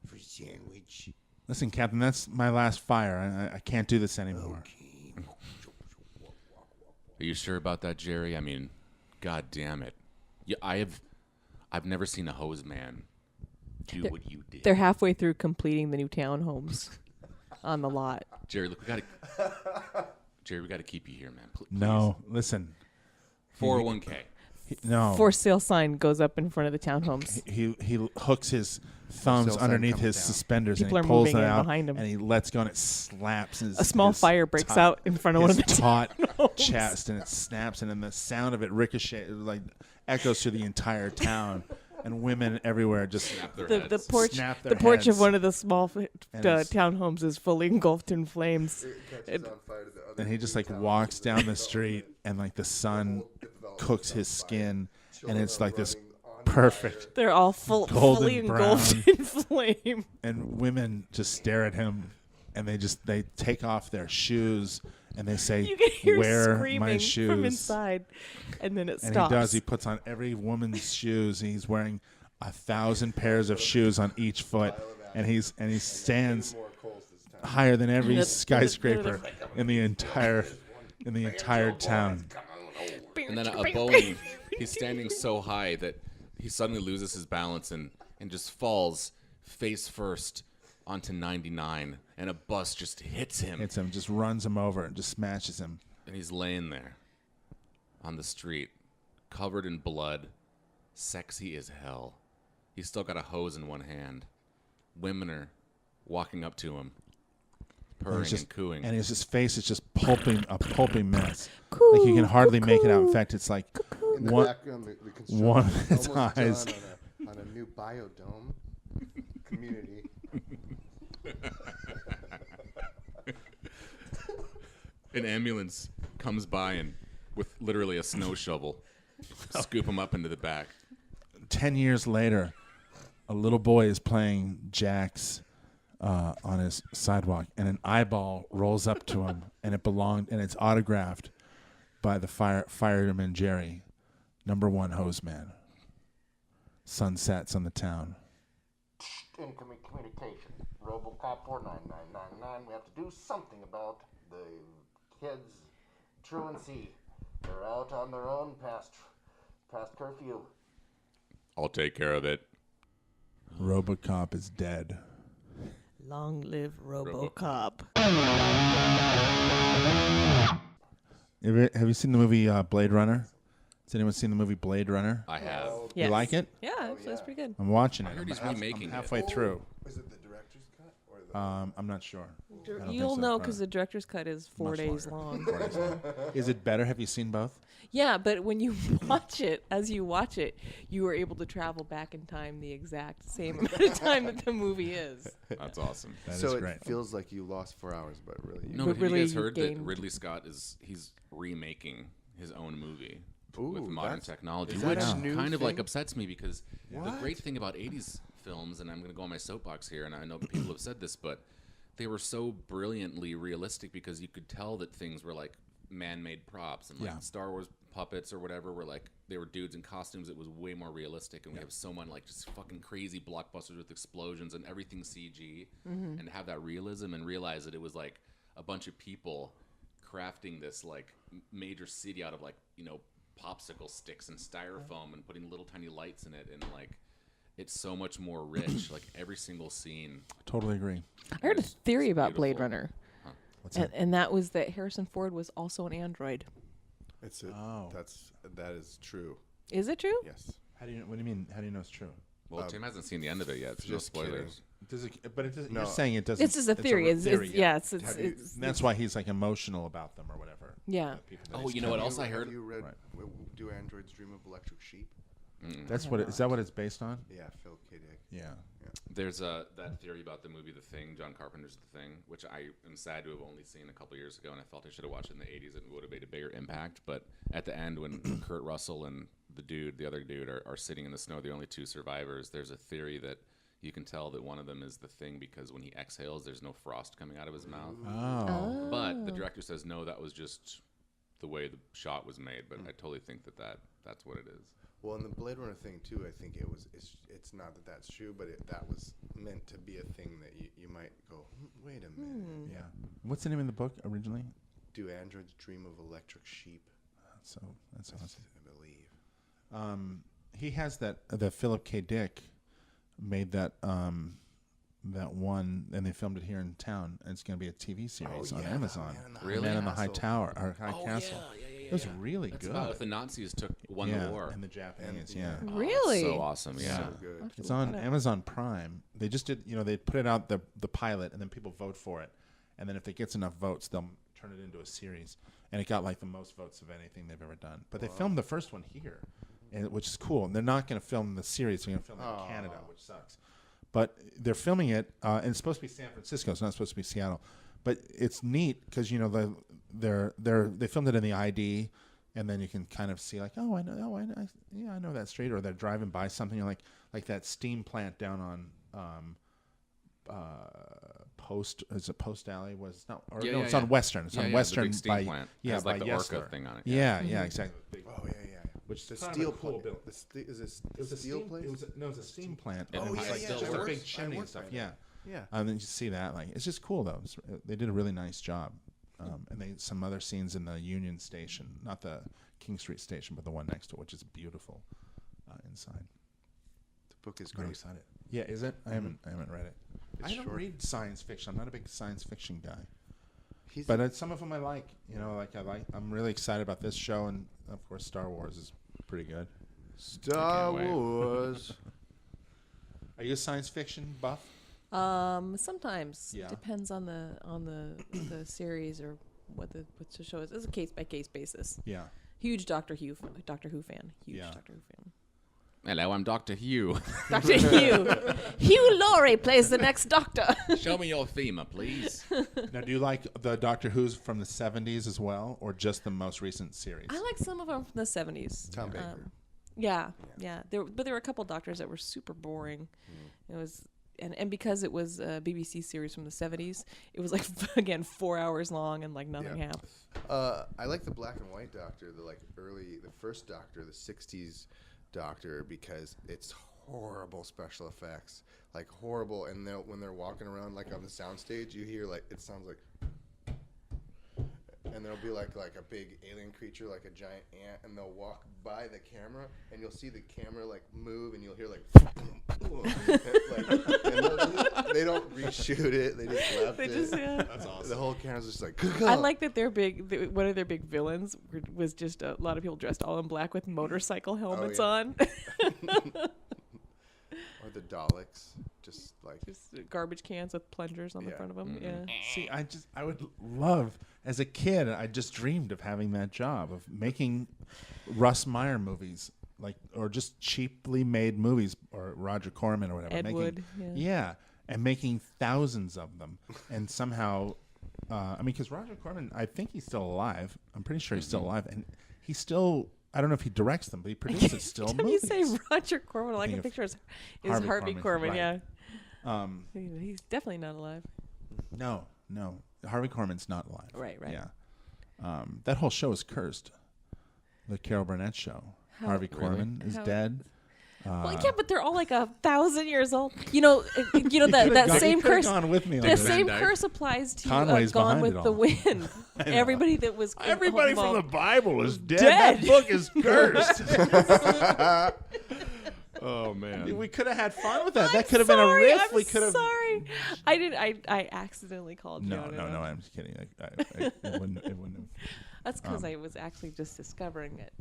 for sandwich? Listen, Captain, that's my last fire. I can't do this anymore. Are you sure about that, Jerry? I mean, God damn it! Yeah, I've never seen a hose man do what you did. They're halfway through completing the new townhomes on the lot. Jerry, look, we gotta keep you here, man. Please. No, listen. 401k. No. For sale sign goes up in front of the townhomes. He hooks his thumbs sale sign underneath comes his down. suspenders People and are he pulls moving it in out behind him. and he lets go and it slaps his A small his fire breaks taut- out in front of one of the his taut townhomes. chest and it snaps and then the sound of it ricochets like echoes through the entire town and women everywhere just The porch Snap their the porch of heads. one of the small it's- townhomes is fully engulfed in flames. It catches on fire to the other and he just like town. walks down the street and like the sun cooks his skin and it's like this perfect They're all Golden fully engulfed brown. in flame. and women just stare at him and they take off their shoes and they say, You can hear wear screaming my shoes. from inside, and then it And stops. he does. He puts on every woman's shoes. And he's wearing 1,000 pairs of shoes on each foot. And he stands. More coals this time. higher than every skyscraper in the entire town. And then a Boeing, he's standing so high that he suddenly loses his balance and just falls face first onto 99, and a bus just hits him. Just runs him over and just smashes him. And he's laying there on the street, covered in blood, sexy as hell. He's still got a hose in one hand. Women are walking up to him, purring and cooing. And his face is just a pulping mess. Like you can hardly make it out. In fact, it's like In the one, background, the construction one of is his almost eyes. done on a new biodome community. An ambulance comes by and with literally a snow shovel, scoop him up into the back. 10 years later, a little boy is playing jacks on his sidewalk, and an eyeball rolls up to him, and it's autographed by the fireman Jerry, #1 hose man. Sun sets on the town. Incoming communication. Robocop 49999. We have to do something about the kids. Truancy. They're out on their own past curfew. I'll take care of it. Robocop is dead. Long live Robocop. Have you seen the movie Blade Runner? Has anyone seen the movie Blade Runner? I have. Yes. You like it? Yeah, actually, it's pretty good. I'm watching it. I heard he's I'm remaking it. halfway through. Is it the director's cut or the? I'm not sure. I don't think You'll so. know because the director's cut is 4 Much days longer. long. Is it better? Have you seen both? Yeah, but when you watch it, you are able to travel back in time the exact same amount of time that the movie is. That's awesome. That so is it great. feels like you lost 4 hours, but really. No, But but have really you guys you heard that gained- Ridley Scott he's remaking his own movie Ooh, with modern that's- technology, is that which a new kind of like thing? upsets me because the What? great thing about 80s films, and I'm going to go on my soapbox here, and I know people have said this, but they were so brilliantly realistic because you could tell that things were like man-made props and like Yeah. Star Wars puppets or whatever were like they were dudes in costumes. It was way more realistic, and we have so much like just fucking crazy blockbusters with explosions and everything CG, and to have that realism and realize that it was like a bunch of people crafting this like major city out of like popsicle sticks and styrofoam and putting little tiny lights in it, and like it's so much more rich. Like every single scene. Totally agree. I heard a theory about beautiful. Blade Runner, What's and that was that Harrison Ford was also an android. It's a, Oh. that is true. Is it true? Yes. What do you mean? How do you know it's true? Well, Tim hasn't seen the end of it yet, so no just spoilers. Does it? But it doesn't. No. You're saying it doesn't. It's just a theory. It's theory, yeah, it's And that's why he's like emotional about them or whatever. yeah. The people that Oh, he's you know what killing. else I heard? Have you read Right. Do Androids Dream of Electric Sheep? That's what. Is that what it's based on? Yeah, Phil K. Dick. Yeah. There's that theory about the movie The Thing, John Carpenter's The Thing, which I am sad to have only seen a couple years ago, and I felt I should have watched it in the 80s. It would have made a bigger impact. But at the end, when Kurt Russell and the other dude, are sitting in the snow, the only two survivors, there's a theory that you can tell that one of them is the Thing because when he exhales, there's no frost coming out of his mouth. Oh. But the director says, no, that was just the way the shot was made. But I totally think that's what it is. Well, in the Blade Runner thing too, I think it's not that that's true, but that was meant to be a thing that you might go, wait a minute. Yeah. What's the name of the book originally? Do Androids Dream of Electric Sheep? So that's awesome. I believe. He has that. The Philip K. Dick made that one, and they filmed it here in town. And it's going to be a TV series on Amazon. Man in the High Tower or High Castle. It was really That's good. about if the Nazis won the war. And the Japanese. Yeah. Really? So awesome, yeah. So good. It's on Amazon Prime. They just did. They put it out the pilot, and then people vote for it, and then if it gets enough votes, they'll turn it into a series. And it got like the most votes of anything they've ever done. But they filmed the first one here, which is cool. And they're not going to film the series. They're going to film it in Canada, which sucks. But they're filming it, and it's supposed to be San Francisco. It's not supposed to be Seattle. But it's neat because they filmed it in the ID, and then you can kind of see like, I know that street, or they're driving by something like that steam plant down on Post. Is it Post Alley? It's on Western. It's on Western the big steam by plant. yeah, Has like by the Orca Yesler. thing on it. Yeah, exactly. Oh yeah. Which The is kind of steel a cool plant. building. Is this It was a steel steam place? It was a steam plant. And And it it was still just a works. big chimney and stuff. Yeah, Yeah. And then you see that, like, it's just cool though. They did a really nice job. And some other scenes in the Union Station, not the King Street Station, but the one next to it, which is beautiful inside. The book is Very great. excited. Yeah, is it? I haven't read it. It's I don't short. read science fiction. I'm not a big science fiction guy. He's But some of them I like. I'm really excited about this show, and of course Star Wars is pretty good. Star wait. Wars. Are you a science fiction buff? Sometimes Yeah. depends on the series or what the show is. It's a case by case basis. Yeah. Huge Doctor Who fan. Huge Yeah. Doctor Who fan. Hello, I'm Dr. Hugh. Dr. Hugh. Hugh Laurie plays the next Doctor. Show me your femur, please. Now, do you like the Doctor Who's from the 70s as well, or just the most recent series? I like some of them from the 70s. Tom Baker. Yeah. There were a couple doctors that were super boring. It was, and because it was a BBC series from the 70s, it was like again 4 hours long and like nothing Yeah. happened. I like the black and white Doctor, the first Doctor, the 60s Doctor, because it's horrible special effects, like horrible. And when they're walking around like on the soundstage, you hear like it sounds like, and there'll be like a big alien creature, like a giant ant, and they'll walk by the camera, and you'll see the camera like move, and you'll hear like, and they don't reshoot it, they just left it. That's awesome. The whole camera's just like. I like that one of their big villains was just a lot of people dressed all in black with motorcycle helmets yeah. on. Or the Daleks, just like. Just garbage cans with plungers on the front of them. Yeah. See, I would love, as a kid, I just dreamed of having that job, of making Russ Meyer movies, or just cheaply made movies, or Roger Corman or whatever. Ed Wood, yeah, and making thousands of them. And somehow, because Roger Corman, I think he's still alive. I'm pretty sure he's still alive. And he's still, I don't know if he directs them, but he produces still When movies. you say Roger Corman, all I can of picture is Harvey Harvey Corman, Korman, yeah. right. He's definitely not alive. No. Harvey Korman's not alive. Right. Yeah. That whole show is cursed. The Carol Burnett show. Harvey Korman is dead. Well, yeah, but they're all like 1,000 years old. That same curse. Gone with me on The that. same Dyke. curse applies to Conway's Gone behind with it the all. Wind. Everybody that was Everybody from the Bible is dead. Dead. That book is cursed. Oh, man. We could have had fun with that. That could have been a riff. We could have. Sorry. I did. I accidentally called you. No. I'm just kidding. It wouldn't have. That's because I was actually just discovering it.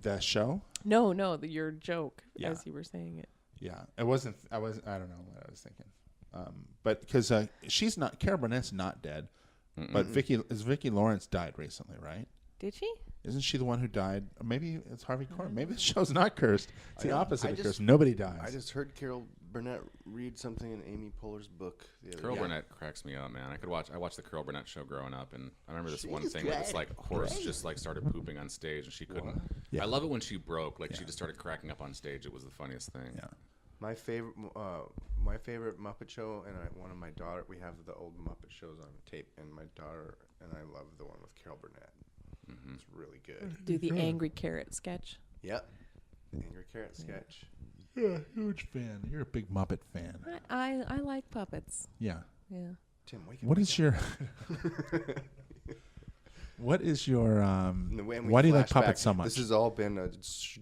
The show? No, your joke Yeah. as you were saying it. Yeah. It wasn't. I don't know what I was thinking. But because she's not. Carol Burnett's not dead. But Vicki Lawrence died recently, right? Did she? Isn't she the one who died? Or maybe it's Harvey Korman. Maybe the show's not cursed. It's the opposite of cursed. Nobody dies. I just heard Carol Burnett read something in Amy Poehler's book the other Carol day. Burnett cracks me up, man. I watched the Carol Burnett show growing up, and I remember this one She's thing where this great. horse just started pooping on stage, and she couldn't. Yeah. I love it when she broke, she just started cracking up on stage. It was the funniest thing. Yeah. My favorite Muppet show, and one of my daughter. We have the old Muppet shows on tape, and my daughter and I love the one with Carol Burnett. It's really good. Do the angry carrot sketch. Yep. The Angry Carrot sketch. Yeah, huge fan. You're a big Muppet fan. I like puppets. Yeah. Yeah. Tim, wake up. What is your? What is your? And when we Why do you like flash back, puppets so much? This has all been a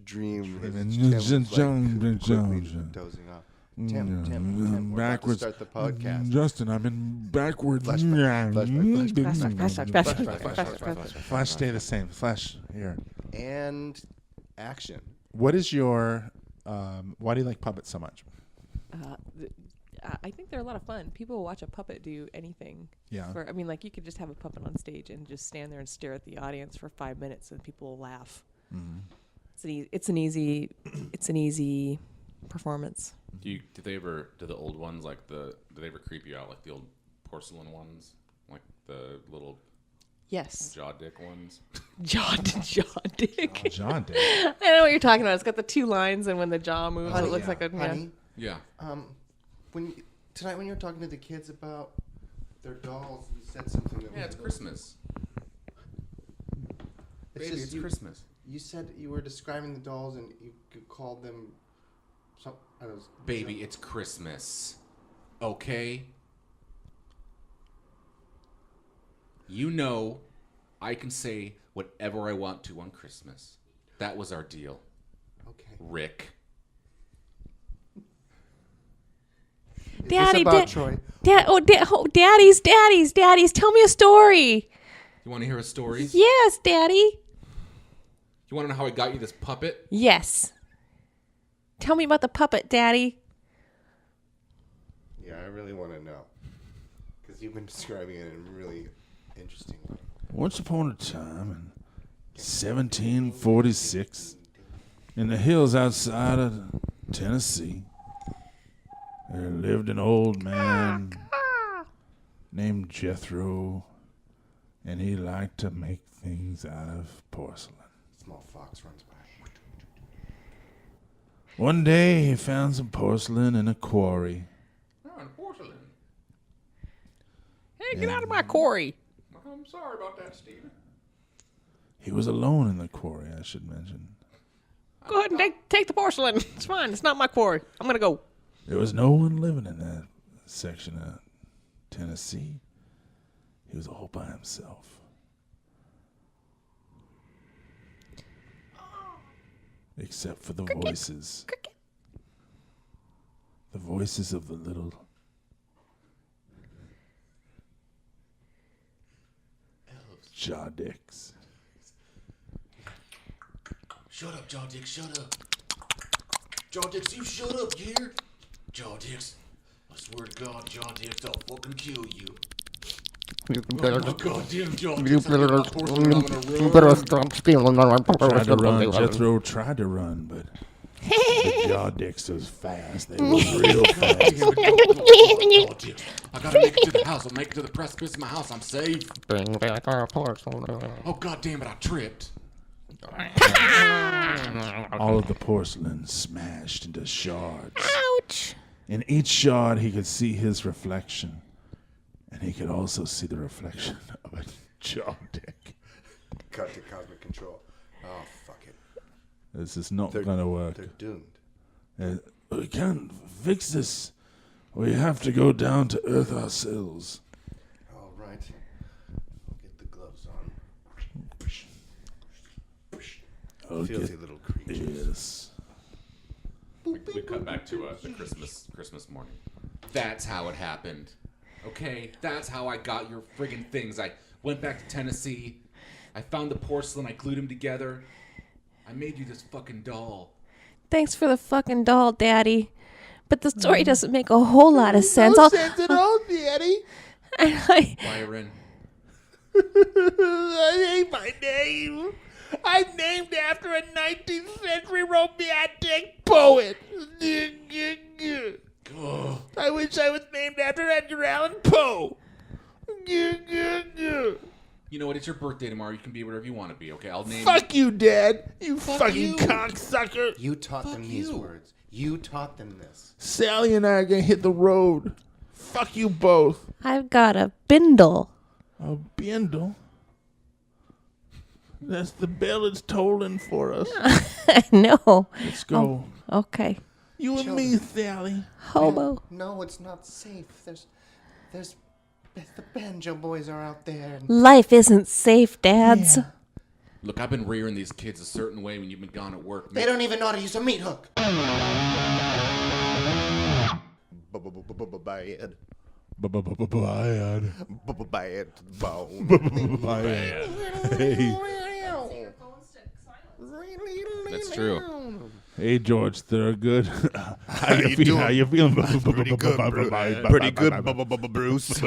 dream. Dream. Tim was, quickly dozing off. Tim, we're about to start the podcast. Justin, I'm in backwards. Flash, stay the same. Flash here. And action. What is your? Why do you like puppets so much? I think they're a lot of fun. People will watch a puppet do anything. Yeah. You could just have a puppet on stage and just stand there and stare at the audience for 5 minutes, and people will laugh. Mm-hmm. It's an easy performance. Do the old ones do they ever creep you out, like the old porcelain ones, like the little Yes. jaw dick ones? Jaw dick. John did. I know what you're talking about. It's got the two lines, and when the jaw moves, Honey, it looks like a honey, Yeah. tonight when you were talking to the kids about their dolls, you said something that Yeah, it's Christmas. Baby, just it's you, Christmas. You said you were describing the dolls and you called them some. Baby, it's Christmas. Okay? You know I can say whatever I want to on Christmas. That was our deal. Okay. Rick. Daddy, Troy? daddies, tell me a story. You want to hear a story? Yes, Daddy. You want to know how I got you this puppet? Yes. Tell me about the puppet, Daddy. Yeah, I really want to know. Because you've been describing it in a really interesting way. Once upon a time in 1746, in the hills outside of Tennessee, there lived an old man named Jethro, and he liked to make things out of porcelain. Small fox runs by. One day he found some porcelain in a quarry. Oh, porcelain. Hey, get out of my quarry. I'm sorry about that, Steve. He was alone in the quarry, I should mention. Go ahead and take the porcelain. It's fine. It's not my quarry. I'm going to go. There was no one living in that section of Tennessee. He was all by himself. Except for the voices. The voices of the little jaw dicks. Shut up, Jaw Dicks, shut up. Jaw Dicks, you shut up, you hear? Jaw Dicks, I swear to God, Jaw Dicks, I'll fucking kill you. You Oh better, my goddamn Jaw you Dicks, I better, get my porcelain, I'm gonna you run. better stop stealing my Tried to run. Jethro tried to run, but the jaw dicks was fast. They were real fast. Jaw Dicks, I gotta make it to the house, I'll make it to the precipice of my house, I'm safe. Bring back our porcelain. Oh goddamn it, I tripped. All of the porcelain smashed into shards. Ouch. In each shard, he could see his reflection, and he could also see the reflection of a jaw dick. Cut to cosmic control. Oh, fuck it. This is not gonna work. They're doomed. We can't fix this. We have to go down to Earth ourselves. All right. I'll get the gloves on. I'll Filthy get- little creatures. Yes. We cut back to the Christmas morning. That's how it happened. Okay, that's how I got your friggin' things. I went back to Tennessee. I found the porcelain. I glued them together. I made you this fucking doll. Thanks for the fucking doll, Daddy. But the story doesn't make a whole lot of sense. No sense at all, Daddy. Byron. That ain't my name. I'm named after a 19th century romantic poet. I wish I was named after Edgar Allan Poe. You know what? It's your birthday tomorrow. You can be whatever you want to be, okay? I'll name Fuck you, Dad. You Fuck fucking you. cocksucker. You taught them these you. words. You taught them this. Sally and I are going to hit the road. Fuck you both. I've got a bindle. A bindle? That's the bell it's tolling for us. I know. Let's go. Okay. You and me, Sally. Hobo. No, it's not safe. There's the banjo boys are out there. Life isn't safe, Dads. Yeah. Look, I've been rearing these kids a certain way when you've been gone at work. They don't even know how to use a meat hook. Bad. Bad bone. Hey. That's true. Hey, George Thorogood. How you feeling? How you feeling? Pretty good, Pretty good, Bruce.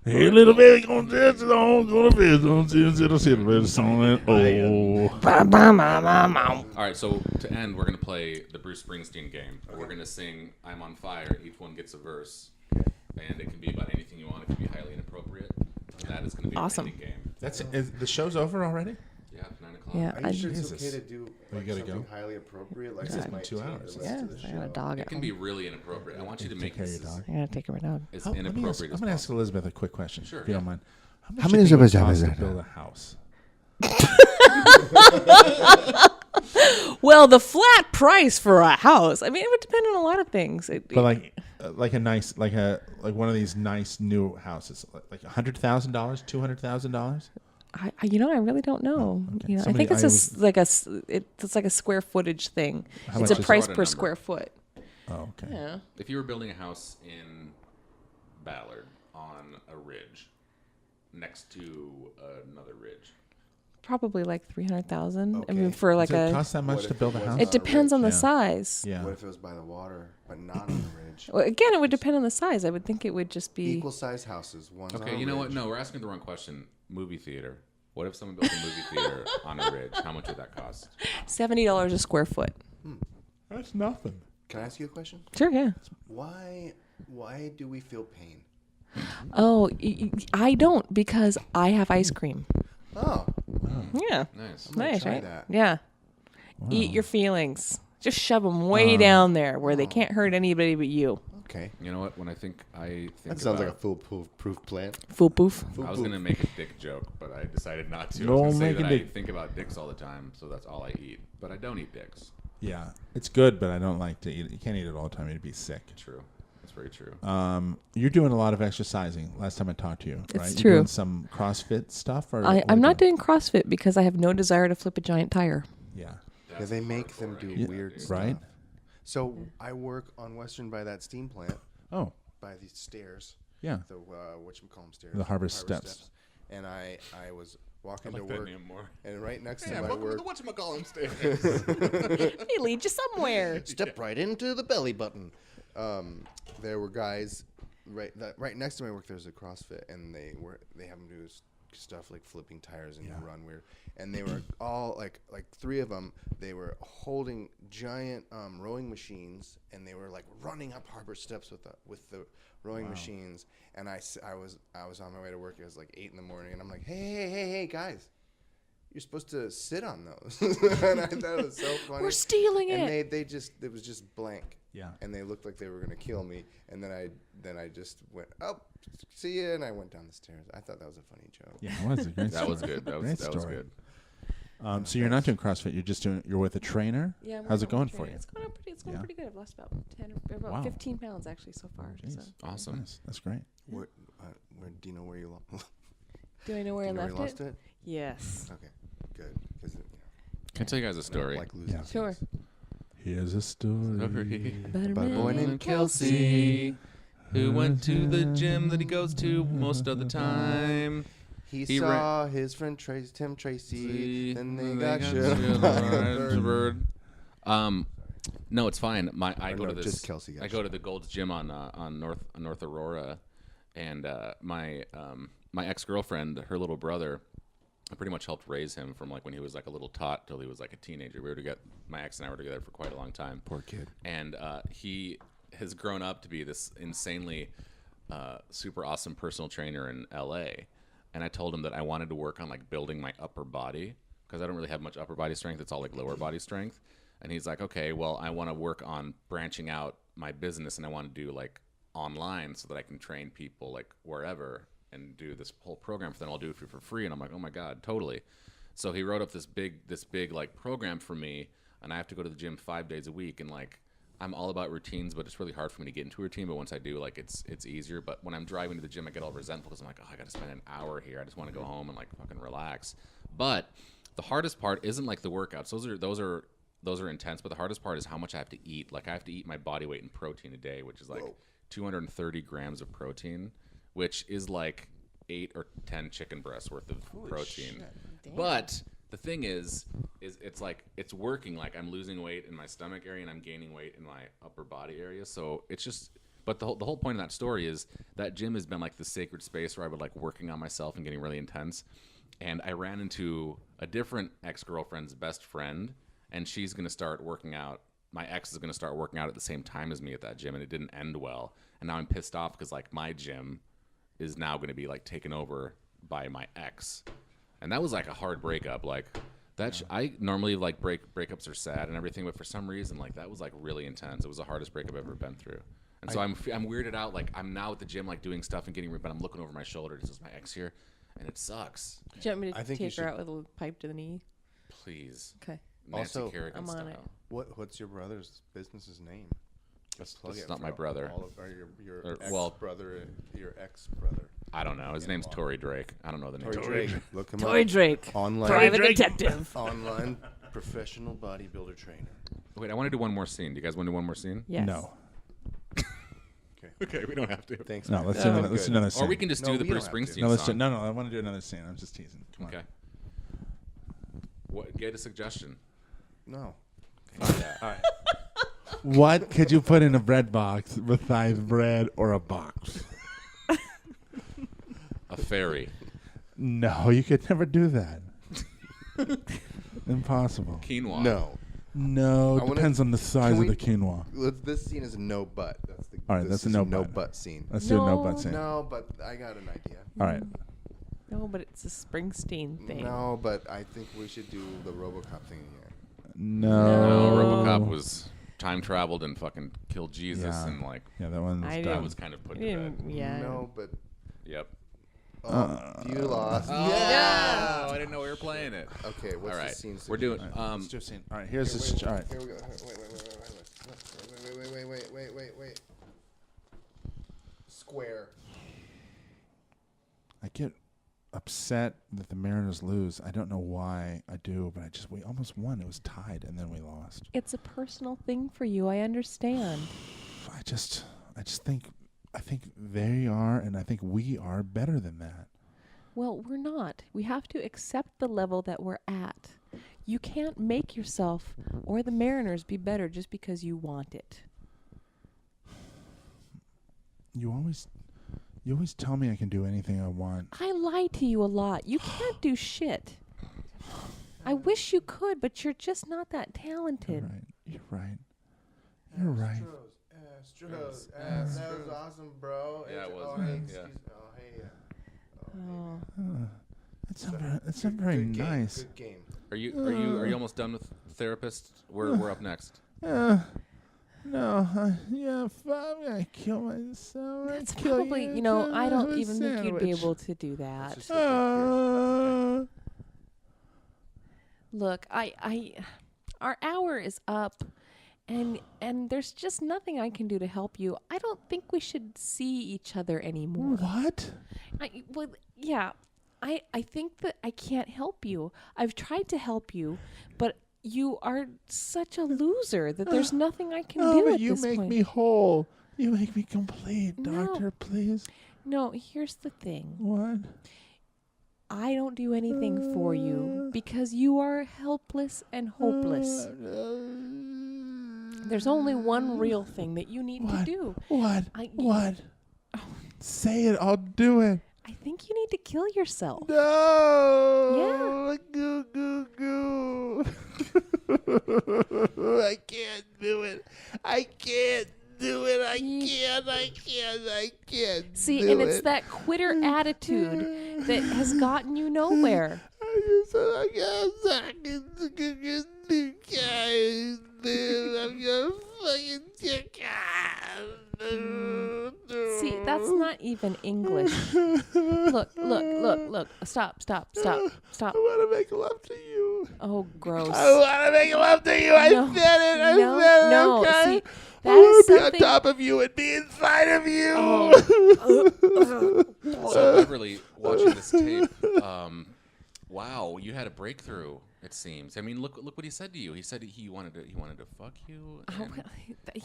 Hey, little baby, gonna dance it on, gonna fizz on, sit song and oh. All right, so to end, we're going to play the Bruce Springsteen game. We're going to sing I'm on Fire. Each one gets a verse. And it can be about anything you want. It can be highly inappropriate. And that is going to be Awesome. our ending game. Is the show's over already? Yeah, 9 o'clock. Yeah. Are you sure it's Jesus. okay to do We like, gotta something go. highly appropriate? Like It's this been might 2 taint hours. the rest Yeah, of the I got a show. dog It at can home. be really inappropriate. I want you to make Take care of this your dog. I gotta take her dog. as Let me inappropriate ask, as ask Elizabeth a quick question, Sure, if you yeah. don't mind. How How much many do you think it would Elizabeth cost is to that? build a house? Well, the flat price for a house. I mean, it would depend on a lot of things. But like a nice like one of these nice new houses, like $100,000, $200,000. I really don't know. okay. I Somebody- think it's I just like it's like a square footage thing. How It's much a is- price Sort of per number. square foot. Oh, okay. Yeah. If you were building a house in Ballard on a ridge next to another ridge, Probably like 300,000. I mean, Okay. for like Does it a. cost that much What to if build it a house? wasn't It depends on the Yeah. size. Yeah. What if it was by the water, but not on the ridge? Well, again, it would depend on the size. I would think it would just be. Equal size houses. One's on okay, a you know what? ridge. No, we're asking the wrong question. Movie theater. What if someone built a movie theater on a ridge? How much would that cost? $70 a square foot. That's nothing. Can I ask you a question? Sure, yeah. Why do we feel pain? Oh, I don't because I have ice cream. Oh, Yeah. Nice. gonna Nice, try right? that. Yeah. Eat your feelings. Just shove them way down there where they can't hurt anybody but you. okay. You know what? When I think That sounds like a foolproof plan. Fool poof. I was gonna make a dick joke, but I decided not to. I No, was gonna say make a that I dick. think about dicks all the time, so that's all I eat. But I don't eat dicks. Yeah, it's good, but I don't like to eat it. You can't eat it all the time; you'd be sick. True. That's very true. You're doing a lot of exercising. Last time I talked to you, right? It's You're doing true. some CrossFit stuff, or I'm not doing CrossFit because I have no desire to flip a giant tire. Yeah, Yeah, they make them do Yeah, weird stuff. right? So I work on Western by that steam plant, Oh, by these stairs. yeah. The whatchamacallem stairs. The Harvest Steps. And I was walking I like to that work, name more. and right next to my work, whatchamacallit stairs. They lead you somewhere. step right into the belly button. There were guys right next to my work. There's a CrossFit, and they have them do stuff like flipping tires and run weird. And they were all like three of them. They were holding giant rowing machines, and they were like running up harbor steps with the rowing machines. And I was on my way to work. It was like 8 in the morning, and I'm like, hey guys. You're supposed to sit on those. And I thought it was so funny. We're stealing and it. it was just blank. Yeah. And they looked like they were gonna kill me. And then I just went, oh, see ya, and I went down the stairs. I thought that was a funny joke. Yeah, it was a great. That was story. good. That Great was story. good. So you're not doing CrossFit. You're with a trainer. Yeah, How's it going for you? It's going Yeah. pretty good. I've lost about Wow. 15 pounds actually so far. So. Awesome. Nice. That's great. Where do you know where you lost? Do I know where I left it? lost it? Yes. Okay, good. Because Can I tell you guys a story? like losing. Yeah. Sure. Here's a story. About a About a boy man. named Kelsey, who went to the gym that he goes to most of the time. He He saw his friend Tracy, then they got shit shit by on a a bird. bird. No, it's fine. I Or go no, to this. just Kelsey got I go shit. to the Gold's Gym on North Aurora, and my ex-girlfriend, her little brother, I pretty much helped raise him from like when he was like a little tot till he was like a teenager. My ex and I were together for quite a long time. Poor kid. And he has grown up to be this insanely super awesome personal trainer in LA. And I told him that I wanted to work on like building my upper body because I don't really have much upper body strength. It's all like lower body strength. And he's like, okay, well, I want to work on branching out my business, and I want to do like online so that I can train people like wherever and do this whole program for them. I'll do it for free. And I'm like, oh my God, totally. So he wrote up this big like program for me, and I have to go to the gym 5 days a week. And like, I'm all about routines, but it's really hard for me to get into a routine. But once I do, like, it's easier. But when I'm driving to the gym, I get all resentful because I'm like, oh, I got to spend an hour here. I just want to go home and like fucking relax. But the hardest part isn't like the workouts. Those are intense. But the hardest part is how much I have to eat. Like, I have to eat my body weight in protein a day, which is like 230 grams of protein, which is like 8 or 10 chicken breasts worth of protein. But the thing is it's like it's working. Like, I'm losing weight in my stomach area and I'm gaining weight in my upper body area. So it's just, but the whole point of that story is that gym has been like the sacred space where I would like working on myself and getting really intense. And I ran into a different ex-girlfriend's best friend, and she's going to start working out. My ex is going to start working out at the same time as me at that gym, and it didn't end well. And now I'm pissed off because like my gym is now going to be like taken over by my ex. And that was like a hard breakup. Like that, I normally like breakups are sad and everything, but for some reason, like that was like really intense. It was the hardest breakup I've ever been through. And so I'm weirded out. Like I'm now at the gym, like doing stuff and getting, but I'm looking over my shoulder. This is my ex here, and it sucks. Do you want me to I think you take her should- out with a pipe to the knee? Please. Okay. Nancy Also, Kerrigan I'm on style. it. What's your brother's business's name? That's Plug it not for my brother. or your Or- ex well- brother, your ex brother. I don't know. His name's Tory Drake. I don't know the name. Tory Drake. Look him Toy up. Drake, Online. private detective. Online professional bodybuilder trainer. Wait, I want to do one more scene. Do you guys want to do one more scene? Yes. No. Okay, we don't have to. Thanks. No, man. let's That's do been another, let's do good. another scene. Or we can just No, do the we don't Bruce have to. Springsteen No, let's do, song. no, I want to do another scene. I'm just teasing. Come on. Okay. What? Get a suggestion. No. What could you put in a bread box besides bread or a box? A fairy. No, you could never do that. Impossible. Quinoa. No. No, I wanna- depends on the size can of we- the quinoa. This scene is a no butt. That's the. All right, this that's a is no no butt. butt scene. Let's do a no No. butt scene. No, but I got an idea. All right. No, but it's a Springsteen thing. No, but I think we should do the RoboCop thing again. No, No. RoboCop was time traveled and fucking killed Jesus Yeah. and like Yeah, that one was I that dumb. was kind of put I to didn't- bed. yeah. No, but Yep. you lost. Yeah. Oh, I didn't know we were playing it. Okay, what's All right. the scene? We're doing. Let's do a scene. All right, here's the. All right. Here we go. Wait. Square. I get upset that the Mariners lose. I don't know why I do, but we almost won. It was tied, and then we lost. It's a personal thing for you. I understand. I just think they are, and I think we are better than that. Well, we're not. We have to accept the level that we're at. You can't make yourself or the Mariners be better just because you want it. You always tell me I can do anything I want. I lie to you a lot. You can't do shit. I wish you could, but you're just not that talented. You're right. You're right. Astros. That was awesome, bro. Yeah, it was, Oh, man. hey, Yeah. excuse me. Oh, hey. Oh. That's not very Good game, nice. Good game. Are you almost done with therapist? We're up next. No, if I'm gonna kill myself, That's I'd kill probably, you. you know, I don't Have a even think you'd be sandwich. able to do that. Just sit here. Look, our hour is up, and there's just nothing I can do to help you. I don't think we should see each other anymore. What? I think that I can't help you. I've tried to help you, but you are such a loser that there's nothing I can do but at you this make point. me whole. You make me complete, No. doctor. Please. No, here's the thing. What? I don't do anything for you because you are helpless and hopeless. There's only one real thing that you need to do. What? I- What? Say it. I'll do it. I think you need to kill yourself. No. Goo goo goo. I can't do it. I can't do it. I can't. See, do and it's it. that quitter attitude that has gotten you nowhere. I'm gonna fucking check out. See, that's not even English. Look. Stop. I want to make love to you. Oh, gross. I want to make love to you. I No. said it. I No, said it. no, Okay. see, that I want is to be on something- top of you and be inside of you. So Beverly, watching this tape, wow, you had a breakthrough. It seems. I mean, look what he said to you. He said he wanted to fuck you. and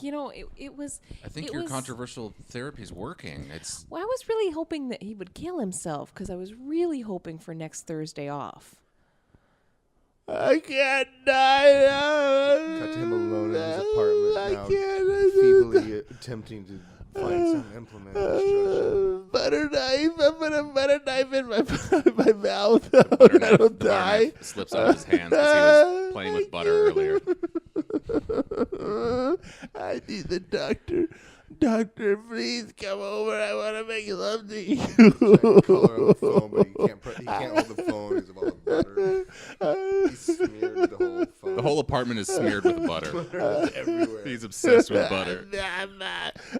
You know, it was. I think it your was- controversial therapy is working. It's Well, I was really hoping that he would kill himself because I was really hoping for next Thursday off. I can't die now. Cut to him alone in his apartment I now, can't. feebly attempting to find some implement of destruction. Butter knife. I'm gonna butter knife in my mouth. butter I knife, don't the butter die. knife slips out of his hands because he was playing with butter earlier. I need the doctor. Doctor, please come over. I want to make love to you. Color on the phone, but he can't hold the phone. He's all butter. He's smeared the whole phone. The whole apartment is smeared with butter. Butter is everywhere. He's obsessed with butter.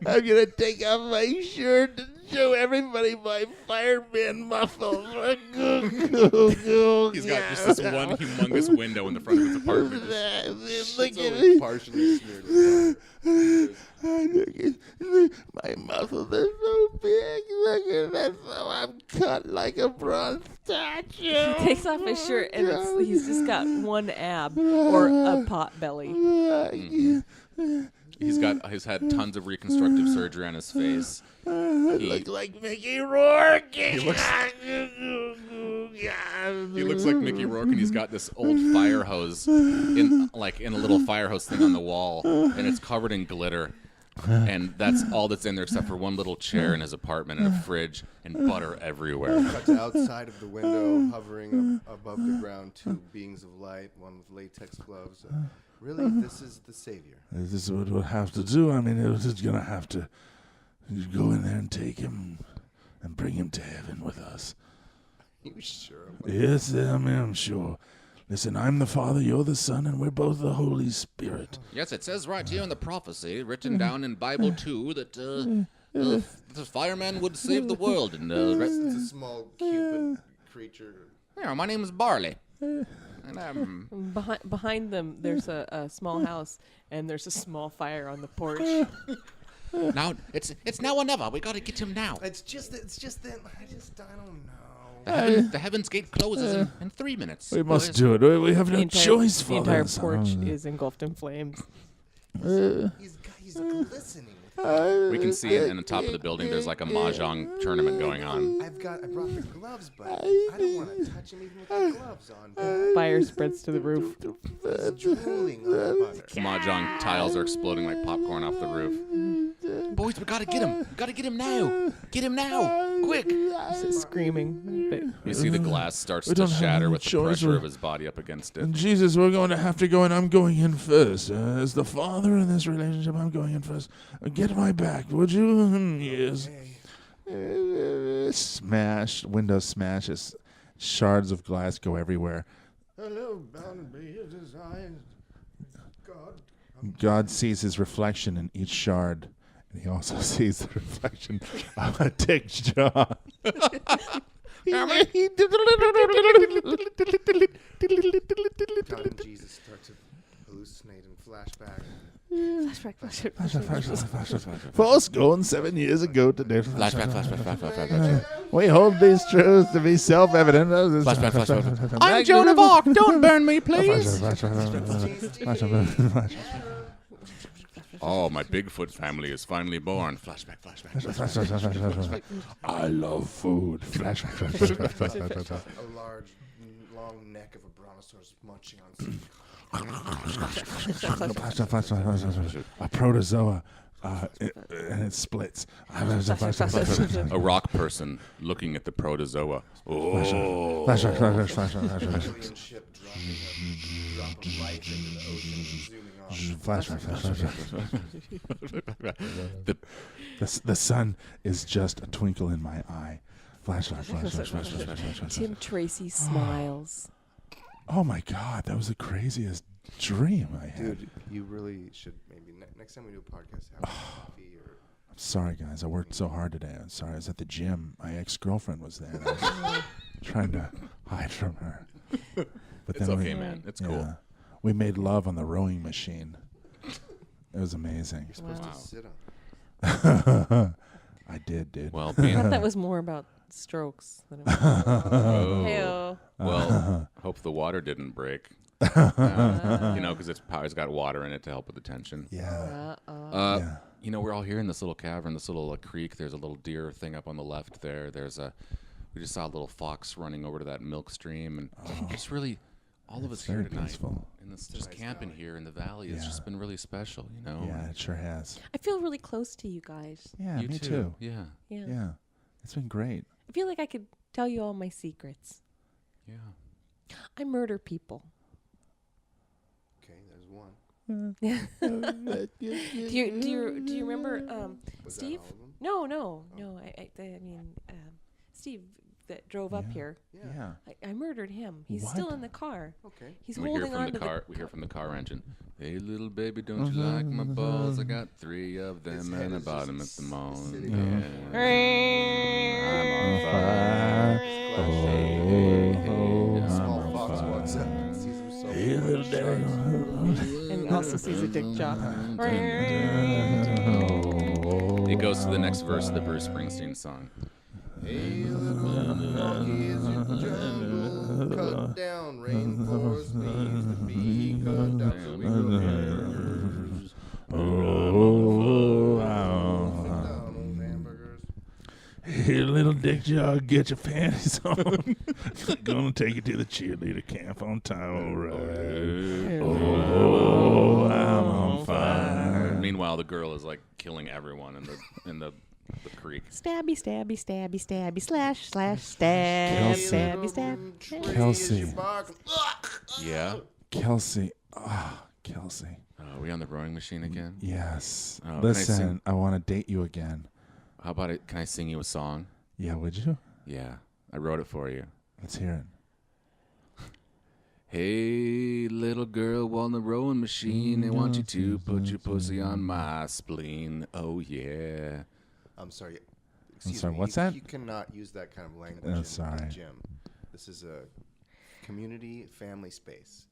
I'm gonna take off my shirt and show everybody my fireman muscles. He's got just this one humongous window in the front of his apartment. Look at Only partially smeared with my muscles are so big. Look at that. So I'm cut like a bronze statue. He takes off his shirt and he's just got one ab or a pot belly. He's had tons of reconstructive surgery on his face. I look like Mickey Rourke. He looks like Mickey Rourke, and he's got this old fire hose in a little fire hose thing on the wall, and it's covered in glitter. And that's all that's in there except for one little chair in his apartment and a fridge and butter everywhere. Cut to outside of the window, hovering above the ground, two beings of light, one with latex gloves. Really, this is the savior. This is what we'll have to do. I mean, we're just going to have to go in there and take him and bring him to heaven with us. You sure? Yes, I'm sure. Listen, I'm the Father, you're the Son, and we're both the Holy Spirit. Yes, it says right here in the prophecy, written down in Bible 2, that the fireman would save the world. And It's a small Cupid creature. yeah, my name is Barley. And Behind them, there's a small house, and there's a small fire on the porch. now it's now or never. We got to get him now. It's just that I don't know. The heaven's gate closes in 3 minutes. We must do it. We have no choice, The Father. entire porch is engulfed in flames. He's glistening. We can see it in the top of the building. There's like a mahjong tournament going on. I brought the gloves, but I don't want to touch him even with the gloves on. Dad. Fire spreads to the roof. He's drooling on the butter. Mahjong tiles are exploding like popcorn off the roof. Boys, we gotta get him. We gotta get him now. Get him now. Quick. He's screaming. But You see the glass starts We to don't have shatter any with the choice. pressure of his body up against it. And Jesus, we're going to have to go, and I'm going in first. As the father in this relationship, I'm going in first. Get my back, would you? Yes. Smash. Window smashes. Shards of glass go everywhere. Hello, bound be his design. God. God sees his reflection in each shard, and he also sees the reflection of a dick jaw. Todd and Jesus start to hallucinate and flashback. flashback. Fourscore 7 years ago today. Flashback. We hold these truths to be self-evident. Flashback. I'm Joan of Arc. Don't burn me, please. Oh, my Bigfoot family is finally born. Flashback. I love food. A large, long neck of a brontosaurus munching on something. A protozoa, and it splits. A rock person looking at the protozoa. Oh. Alien ship dropping life into the ocean and zooming off. The sun is just a twinkle in my eye. Flash. Tim Tracey smiles. Oh my God, that was the craziest dream I had. Dude, you really should maybe next time we do a podcast have coffee or. I'm sorry, guys. I worked so hard today. I'm sorry. I was at the gym. My ex-girlfriend was there. And I was trying to hide from her. But It's okay, man. It's cool. yeah, we made love on the rowing machine. It was amazing. You're supposed to sit on. I did, dude. Well, I being thought that was more about strokes. Than about Oh. Heyo. Well, hope the water didn't break. Because it's got water in it to help with the tension. Yeah. Yeah. We're all here in this little cavern, this little creek. There's a little deer thing up on the left there. We just saw a little fox running over to that milk stream, and just really, all of us here very tonight peaceful. in this just camping here in the valley has just been really special. Yeah, it sure has. I feel really close to you guys. Yeah, You me too. Yeah. Yeah. Yeah, it's been great. I feel like I could tell you all my secrets. Yeah. I murder people. Okay, there's one. Do you remember Was Steve? that all of them? No. I mean Steve that drove up here. Yeah. I murdered him. He's What? still in the car. Okay. He's We hear holding from on the to car. We hear from the car engine. Hey, little baby, don't you like my balls? I got 3 of them, and I bought them at the mall. sitting Yeah. And also sees a dick jock. It goes to the next verse of the Bruce Springsteen song. Hey, the monkeys in the jungle, cut down rainforest needs to be cut down so we grow hamburgers. Cut down those hamburgers. Hey, little dick jog, get your panties on. Gonna take you to the cheerleader camp on time, alright. Oh, I'm on fire. Meanwhile, the girl is like killing everyone in the creek. Stabby, stabby, stabby, stabby, slash, slash, stab, Kelsey. stabby, stab. Kelsey. Yeah. Kelsey. Ah, Kelsey. Are we on the rowing machine again? Yes. Oh, can I Listen, sing? I want to date you again. How about it? Can I sing you a song? Yeah, would you? Yeah, I wrote it for you. Let's hear it. Hey, little girl on the rowing machine, I want you to put your pussy on my spleen. Oh, yeah. I'm sorry. Excuse sorry, me. what's you, that? You cannot use that kind of language Oh, in sorry. the gym. This is a community family space.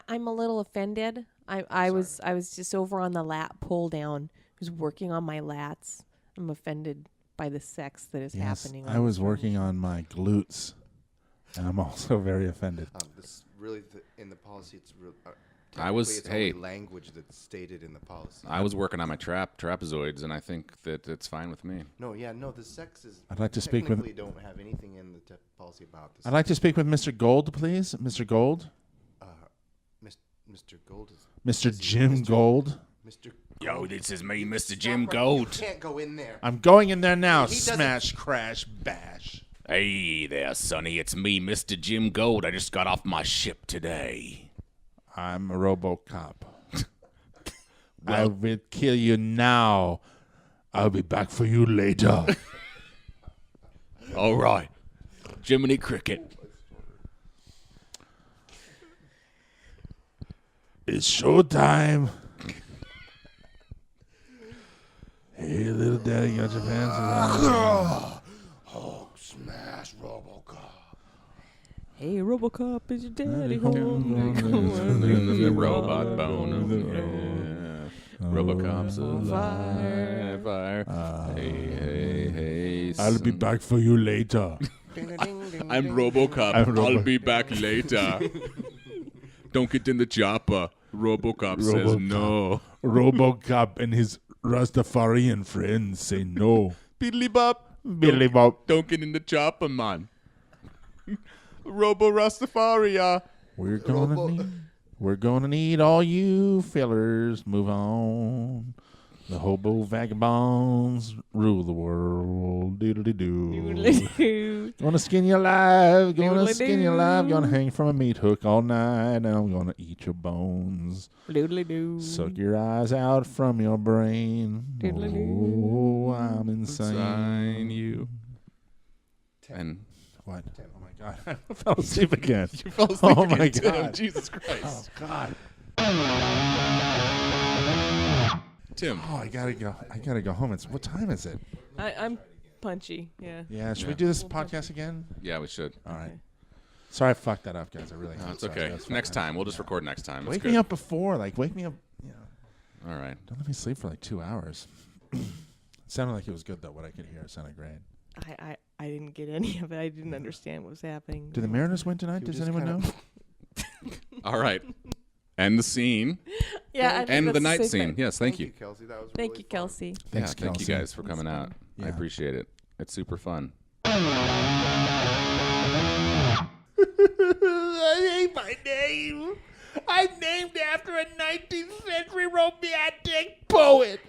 I'm a little offended. I was just over on the lat pull down. I was working on my lats. I'm offended by the sex that is happening. I was working on my glutes, and I'm also very offended. This really in the policy. It's real. It's only language that's stated in the policy. I was working on my trapezoids, and I think that it's fine with me. No, the sex is. I'd like to speak with- technically don't have anything in the policy about this. I'd like to speak with Mr. Gold, please. Mr. Gold? Mr. Gold is. Mr. Jim Gold? Mr. Yo, this is me, Mr. Stop Jim right- Gold. You can't go in there. I'm going in there now. He doesn't- Smash, crash, bash. Hey there, Sonny. It's me, Mr. Jim Gold. I just got off my ship today. I'm a Robocop. I will kill you now. I'll be back for you later. All right. Jiminy Cricket. It's showtime. Hey, little daddy, got your pants on. Hulk smash Robocop. Hey, Robocop, is your daddy home? The robot bone. Yeah. Robocop's alive. Fire. Hey. I'll be back for you later. I'm Robocop. I'll be back later. Don't get in the chopper. Robocop says Robocop. no. Robocop and his Rastafarian friends say no. Biddly bop. Billy Bob. Don't get in the chopper, man. Robo Rastafaria. We're gonna need all you fellers. Move on. The hobo vagabonds rule the world. Doodly-doo. Gonna skin you alive. Gonna skin you alive. Gonna hang from a meat hook all night. And I'm gonna eat your bones. Doodly-doo. Suck your eyes out from your brain. Oh, I'm insane. Sign you. And What? Oh my God! I fell asleep again. you fell asleep Oh again, my Tim. God. Jesus Christ. Oh God! Tim. Oh, I gotta go home. What time is it? I'm punchy. Yeah. Yeah, should we do this podcast again? Yeah, we should. All right. Sorry I fucked that up, guys. I really. No, am it's sorry. okay. That's fucking- Next time. We'll just record next time. It's Wake good. me up before. Wake me up. All right. Don't let me sleep for 2 hours. It sounded like it was good though. What I could hear, it sounded great. I didn't get any of it. I didn't understand what was happening. Do the Mariners win tonight? You Does just anyone know? kinda- All right. End the scene. Yeah. I think End the that's night safe scene. bet. Yes, thank you. Kelsey. That was Thank really you, fun. Kelsey. Thanks, Thank you Kelsey. guys for coming out. I Yeah. appreciate it. It's super fun. I hate my name. I'm named after a 19th century romantic poet.